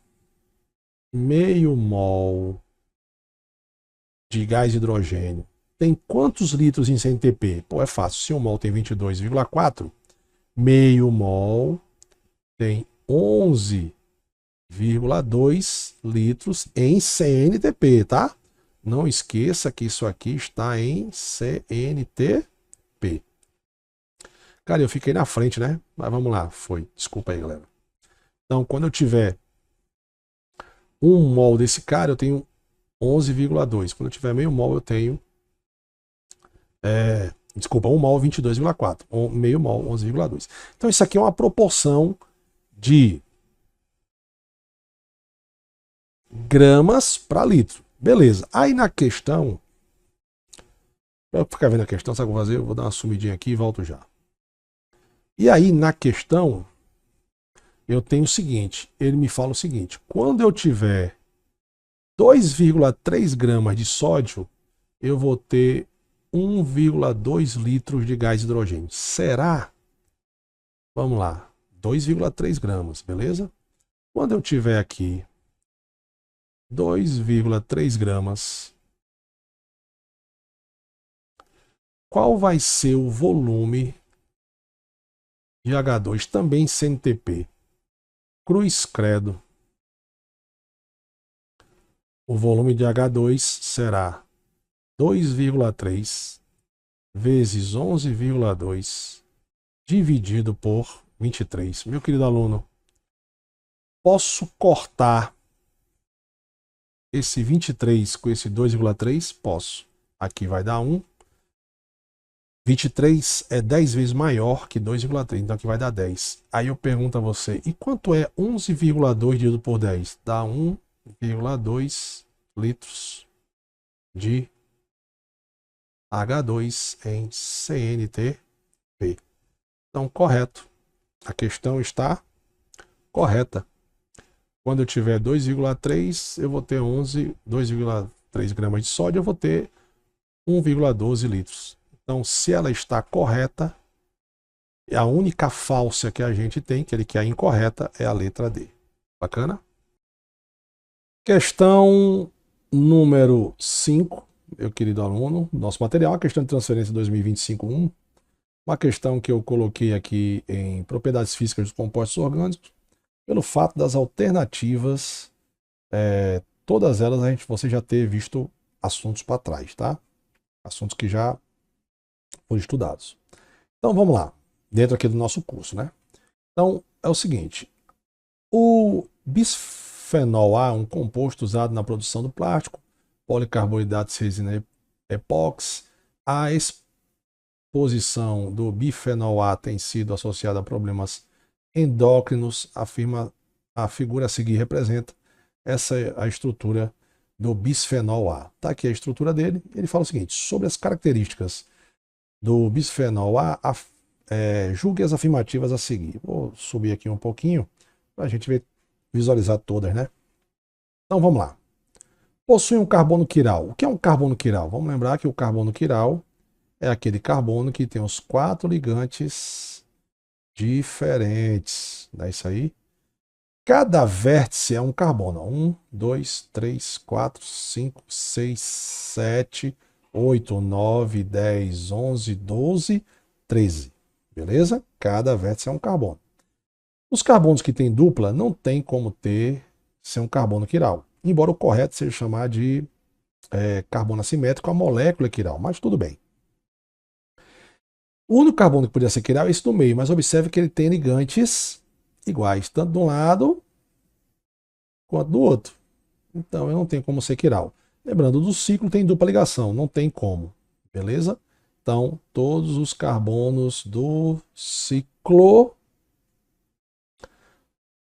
Speaker 1: de gás hidrogênio tem quantos litros em CNTP? Pô, é fácil. Se 1 mol tem 22,4, meio mol tem 11,2 litros em CNTP, tá? Não esqueça que isso aqui está em CNTP. Cara, eu fiquei na frente, né? Mas vamos lá, foi. Desculpa aí, galera. Então, quando eu tiver 1 mol desse cara, eu tenho 11,2. Quando eu tiver meio mol, eu tenho... desculpa, 1 mol 22,4. Meio mol 11,2. Então, isso aqui é uma proporção de gramas para litro. Beleza. Aí na questão... Para ficar vendo a questão, sabe o que eu vou fazer? Eu vou dar uma sumidinha aqui e volto já. E aí, na questão, eu tenho o seguinte. Ele me fala o seguinte. Quando eu tiver 2,3 gramas de sódio, eu vou ter 1,2 litros de gás hidrogênio. Será? Vamos lá. 2,3 gramas, beleza? Quando eu tiver aqui 2,3 gramas, qual vai ser o volume de H2 também CNTP? Cruz credo. O volume de H2 será 2,3 vezes 11,2 dividido por 23. Meu querido aluno, posso cortar esse 23 com esse 2,3? Posso. Aqui vai dar 1. 23 é 10 vezes maior que 2,3, então aqui vai dar 10. Aí eu pergunto a você, e quanto é 11,2 dividido por 10? Dá 1,2 litros de H2 em CNTP. Então, correto. A questão está correta. Quando eu tiver 2,3, eu vou ter 2,3 gramas de sódio, eu vou ter 1,12 litros. Então, se ela está correta, a única falsa que a gente tem, que é incorreta, é a letra D. Bacana? Questão número 5, meu querido aluno, nosso material, a questão de transferência 2025-1, uma questão que eu coloquei aqui em propriedades físicas dos compostos orgânicos, pelo fato das alternativas, todas elas você já ter visto assuntos para trás, tá? Assuntos que já foram estudados. Então vamos lá, dentro aqui do nosso curso, né? Então é o seguinte, o bisfenol A, um composto usado na produção do plástico, policarboidratos resina epóxi, a exposição do bifenol A tem sido associada a problemas endócrinos, a figura a seguir representa essa é a estrutura do bisfenol A. Tá aqui a estrutura dele, ele fala o seguinte, sobre as características do bisfenol A, julgue as afirmativas a seguir. Vou subir aqui um pouquinho para a gente visualizar todas, né? Então vamos lá. Possui um carbono quiral. O que é um carbono quiral? Vamos lembrar que o carbono quiral é aquele carbono que tem os 4 ligantes diferentes. Não é isso aí? Cada vértice é um carbono. 1, 2, 3, 4, 5, 6, 7, 8, 9, 10, 11, 12, 13. Beleza? Cada vértice é um carbono. Os carbonos que têm dupla não tem como ter ser um carbono quiral. Embora o correto seja chamar de carbono assimétrico a molécula quiral, mas tudo bem. O único carbono que podia ser quiral é esse do meio, mas observe que ele tem ligantes iguais, tanto de um lado quanto do outro. Então, eu não tenho como ser quiral. Lembrando, do ciclo tem dupla ligação, não tem como, beleza? Então, todos os carbonos do ciclo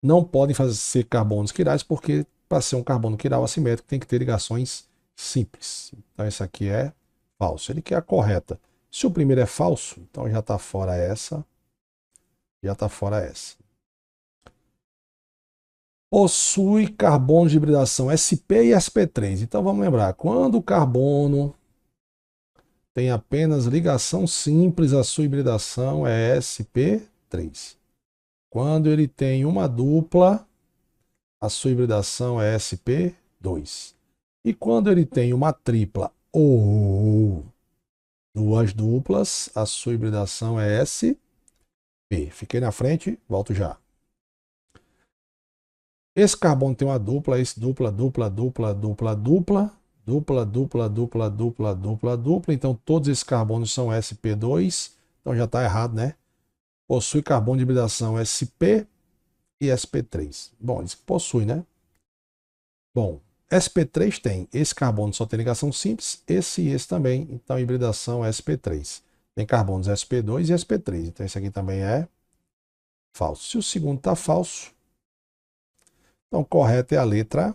Speaker 1: não podem ser carbonos quirais, porque para ser um carbono quiral assimétrico tem que ter ligações simples. Então, esse aqui é falso. Ele quer a correta. Se o primeiro é falso, então já está fora essa, já está fora essa. Possui carbono de hibridação sp e sp3. Então vamos lembrar, quando o carbono tem apenas ligação simples, a sua hibridação é sp3. Quando ele tem uma dupla, a sua hibridação é sp2. E quando ele tem uma tripla ou duas duplas, a sua hibridação é sp. Fiquei na frente, volto já. Esse carbono tem uma dupla, esse dupla, dupla, dupla, dupla, dupla, dupla, dupla, dupla, dupla, dupla, dupla. Então todos esses carbonos são sp2. Então já está errado, né? Possui carbono de hibridação sp e sp3. Bom, diz que possui, né? Bom, sp3 tem. Esse carbono só tem ligação simples, esse e esse também. Então hibridação sp3. Tem carbonos sp2 e sp3. Então esse aqui também é falso. Se o segundo está falso, então correto é a letra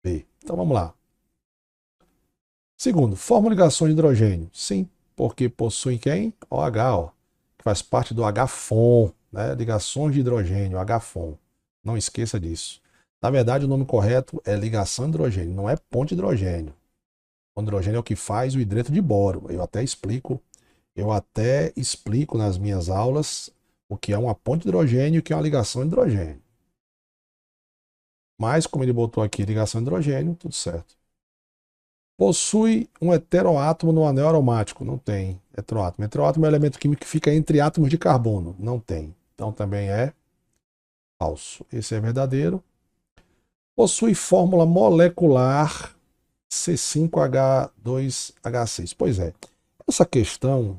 Speaker 1: B. Então vamos lá. Segundo, forma ligações de hidrogênio. Sim, porque possuem quem? OH, ó, que faz parte do H-FON, né? Ligações de hidrogênio, H-FON. Não esqueça disso. Na verdade, o nome correto é ligação de hidrogênio, não é ponte de hidrogênio. O hidrogênio é o que faz o hidreto de boro. Eu até explico nas minhas aulas o que é uma ponte de hidrogênio e o que é uma ligação de hidrogênio. Mas, como ele botou aqui ligação de hidrogênio, tudo certo. Possui um heteroátomo no anel aromático? Não tem heteroátomo. Heteroátomo é um elemento químico que fica entre átomos de carbono? Não tem. Então também é falso. Esse é verdadeiro. Possui fórmula molecular C5H2H6. Pois é. Essa questão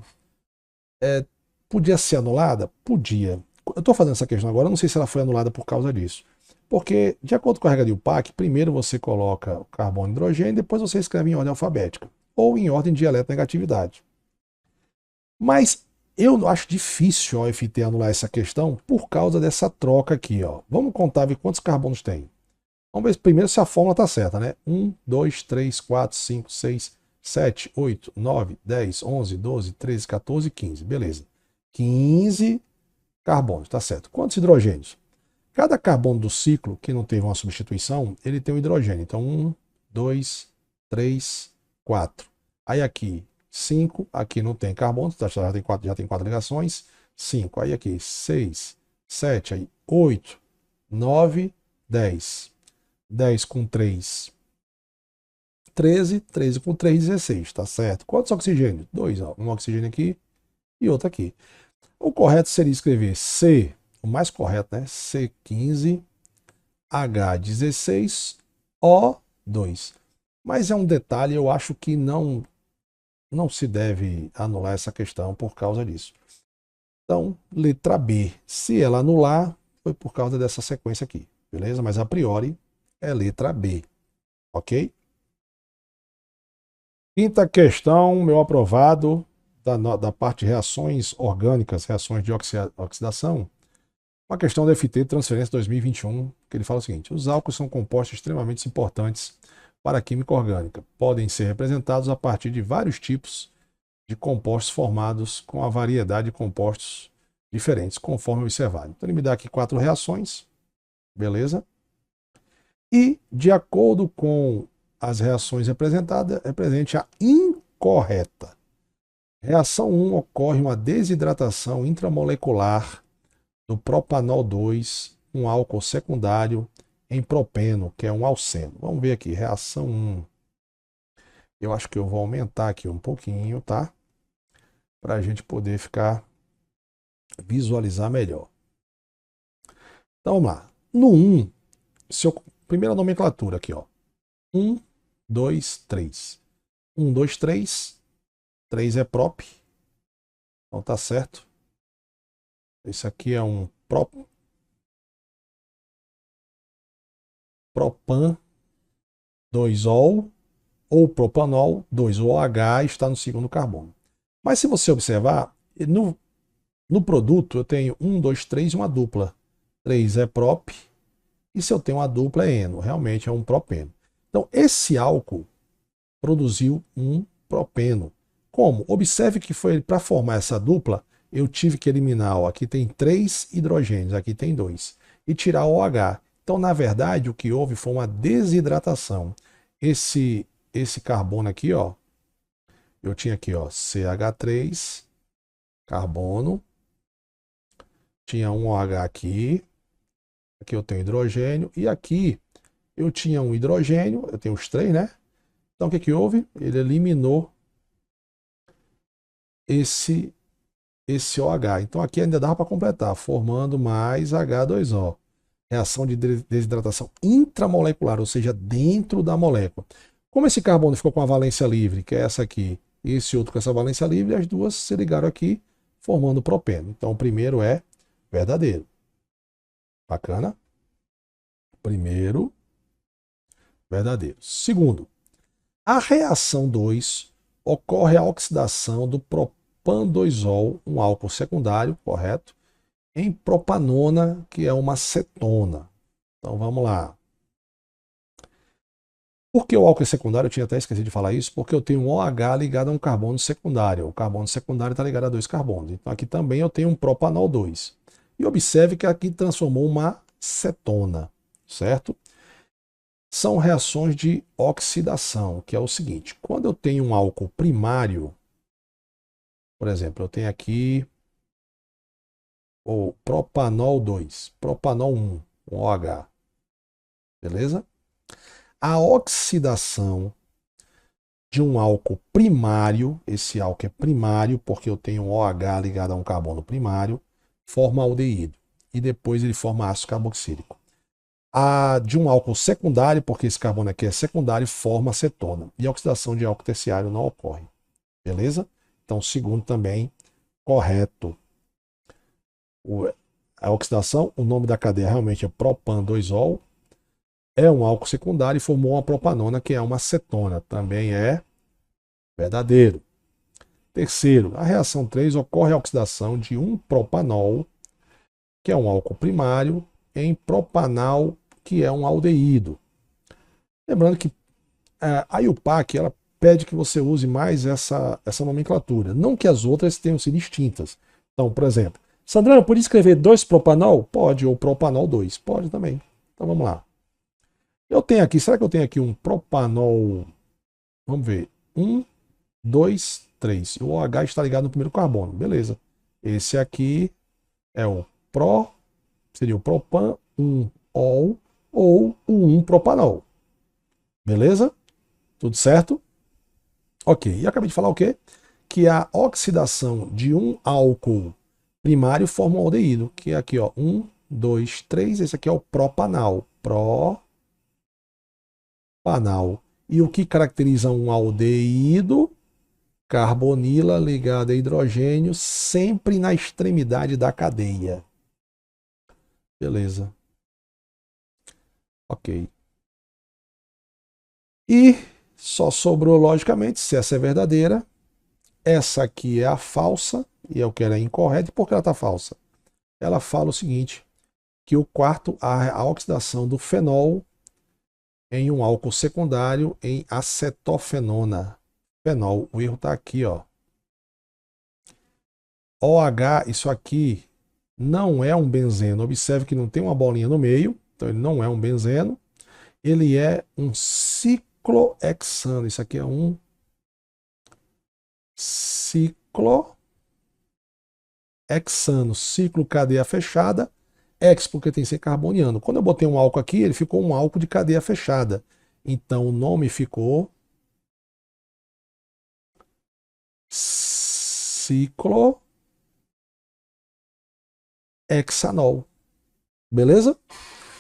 Speaker 1: podia ser anulada? Podia. Eu estou fazendo essa questão agora, não sei se ela foi anulada por causa disso. Porque, de acordo com a regra de Upach, primeiro você coloca o carbono e hidrogênio, depois você escreve em ordem alfabética, ou em ordem de eletronegatividade. Mas eu acho difícil a UFT anular essa questão por causa dessa troca aqui. Ó. Vamos contar ver quantos carbonos tem. Vamos ver primeiro se a fórmula está certa, né? 1, 2, 3, 4, 5, 6, 7, 8, 9, 10, 11, 12, 13, 14, 15. Beleza. 15 carbonos, tá certo. Quantos hidrogênios? Cada carbono do ciclo que não teve uma substituição, ele tem um hidrogênio. Então, 1, 2, 3, 4. Aí aqui, 5. Aqui não tem carbono, já tem 4 ligações. 5. Aí aqui, 6, 7, aí 8, 9, 10. 10 com 3, 13. 13 com 3, 16. Tá certo. Quantos oxigênios? 2. Ó. Um oxigênio aqui e outro aqui. O correto seria escrever C. O mais correto, né? C15, H16, O2. Mas é um detalhe, eu acho que não se deve anular essa questão por causa disso. Então, letra B. Se ela anular, foi por causa dessa sequência aqui, beleza? Mas a priori é letra B, ok? Quinta questão, meu aprovado, da parte de reações orgânicas, reações de oxidação. Uma questão da FT Transferência 2021, que ele fala o seguinte: os álcools são compostos extremamente importantes para a química orgânica. Podem ser representados a partir de vários tipos de compostos formados com a variedade de compostos diferentes, conforme observado. Então ele me dá aqui 4 reações, beleza? E, de acordo com as reações representadas, represente a incorreta. Reação 1 ocorre uma desidratação intramolecular do propanol 2, um álcool secundário em propeno, que é um alceno. Vamos ver aqui, reação 1. Eu acho que eu vou aumentar aqui um pouquinho, tá? Para a gente poder visualizar melhor. Então vamos lá. No 1, se eu Primeira nomenclatura aqui, ó. 1, 2, 3. 1, 2, 3. 3 é prop. Então tá certo. Esse aqui é um propan 2-ol ou propanol 2. O OH está no segundo carbono. Mas se você observar, no produto eu tenho 1, 2, 3 e uma dupla. 3 é prop. E se eu tenho uma dupla é eno. Realmente é um propeno. Então esse álcool produziu um propeno. Como? Observe que foi para formar essa dupla, eu tive que eliminar, ó, aqui tem 3 hidrogênios, aqui tem 2, e tirar o OH. Então, na verdade, o que houve foi uma desidratação. Esse carbono aqui, ó, eu tinha aqui, ó, CH3, carbono, tinha um OH aqui eu tenho hidrogênio, e aqui eu tinha um hidrogênio, eu tenho os 3, né? Então, o que houve? Ele eliminou esse OH. Então aqui ainda dá para completar, formando mais H2O. Reação de desidratação intramolecular, ou seja, dentro da molécula. Como esse carbono ficou com a valência livre, que é essa aqui, e esse outro com essa valência livre, as duas se ligaram aqui, formando propeno. Então o primeiro é verdadeiro. Bacana? Primeiro, verdadeiro. Segundo, a reação 2 ocorre a oxidação do propan-2-ol, um álcool secundário, correto, em propanona, que é uma cetona. Então vamos lá. Por que o álcool é secundário? Eu tinha até esquecido de falar isso, porque eu tenho um OH ligado a um carbono secundário. O carbono secundário está ligado a 2 carbonos. Então aqui também eu tenho um propanol 2. E observe que aqui transformou uma cetona, certo? São reações de oxidação, que é o seguinte: quando eu tenho um álcool primário, por exemplo, eu tenho aqui o propanol 2, propanol 1, um OH, beleza? A oxidação de um álcool primário, esse álcool é primário porque eu tenho um OH ligado a um carbono primário, forma aldeído. E depois ele forma ácido carboxílico. A de um álcool secundário, porque esse carbono aqui é secundário, forma acetona. E a oxidação de álcool terciário não ocorre. Beleza? Então, segundo também, correto. A oxidação, o nome da cadeia realmente é propan-2-ol. É um álcool secundário e formou uma propanona, que é uma acetona. Também é verdadeiro. Terceiro, a reação 3 ocorre a oxidação de um propanol, que é um álcool primário, em propanal, que é um aldeído. Lembrando que a IUPAC ela pede que você use mais essa nomenclatura, não que as outras tenham sido extintas. Então, por exemplo, Sandrão, eu podia escrever 2-propanol? Pode, ou propanol 2? Pode também. Então vamos lá. Eu tenho aqui, será que eu tenho aqui um propanol? Vamos ver. 1, 2, 3. O OH está ligado no primeiro carbono. Beleza. Esse aqui é o seria o propan 1-ol ou o 1-propanol. Beleza? Tudo certo? Ok. E acabei de falar o quê? Que a oxidação de um álcool primário forma um aldeído, que é aqui, ó, 1, 2, 3. Esse aqui é o propanal. Propanal. E o que caracteriza um aldeído? Carbonila ligada a hidrogênio, sempre na extremidade da cadeia. Beleza. Ok. E só sobrou, logicamente, se essa é verdadeira. Essa aqui é a falsa, e eu quero a incorreta. E por que ela está falsa? Ela fala o seguinte, que o quarto, a oxidação do fenol em um álcool secundário em acetofenona. Fenol, o erro está aqui, ó. OH, isso aqui não é um benzeno. Observe que não tem uma bolinha no meio, então ele não é um benzeno. Ele é um ciclohexano. Isso aqui é um ciclohexano. Ciclo, cadeia fechada. Hex, porque tem que ser carboniano. Quando eu botei um álcool aqui, ele ficou um álcool de cadeia fechada. Então o nome ficou ciclohexanol. Beleza?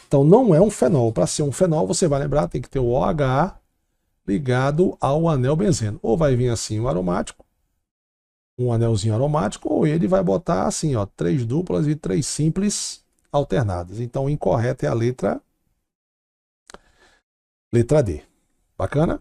Speaker 1: Então não é um fenol. Para ser um fenol, você vai lembrar, tem que ter o OH ligado ao anel benzeno. Ou vai vir assim o aromático, um anelzinho aromático, ou ele vai botar assim, ó, 3 duplas e 3 simples alternadas. Então o incorreto é a letra D. Bacana?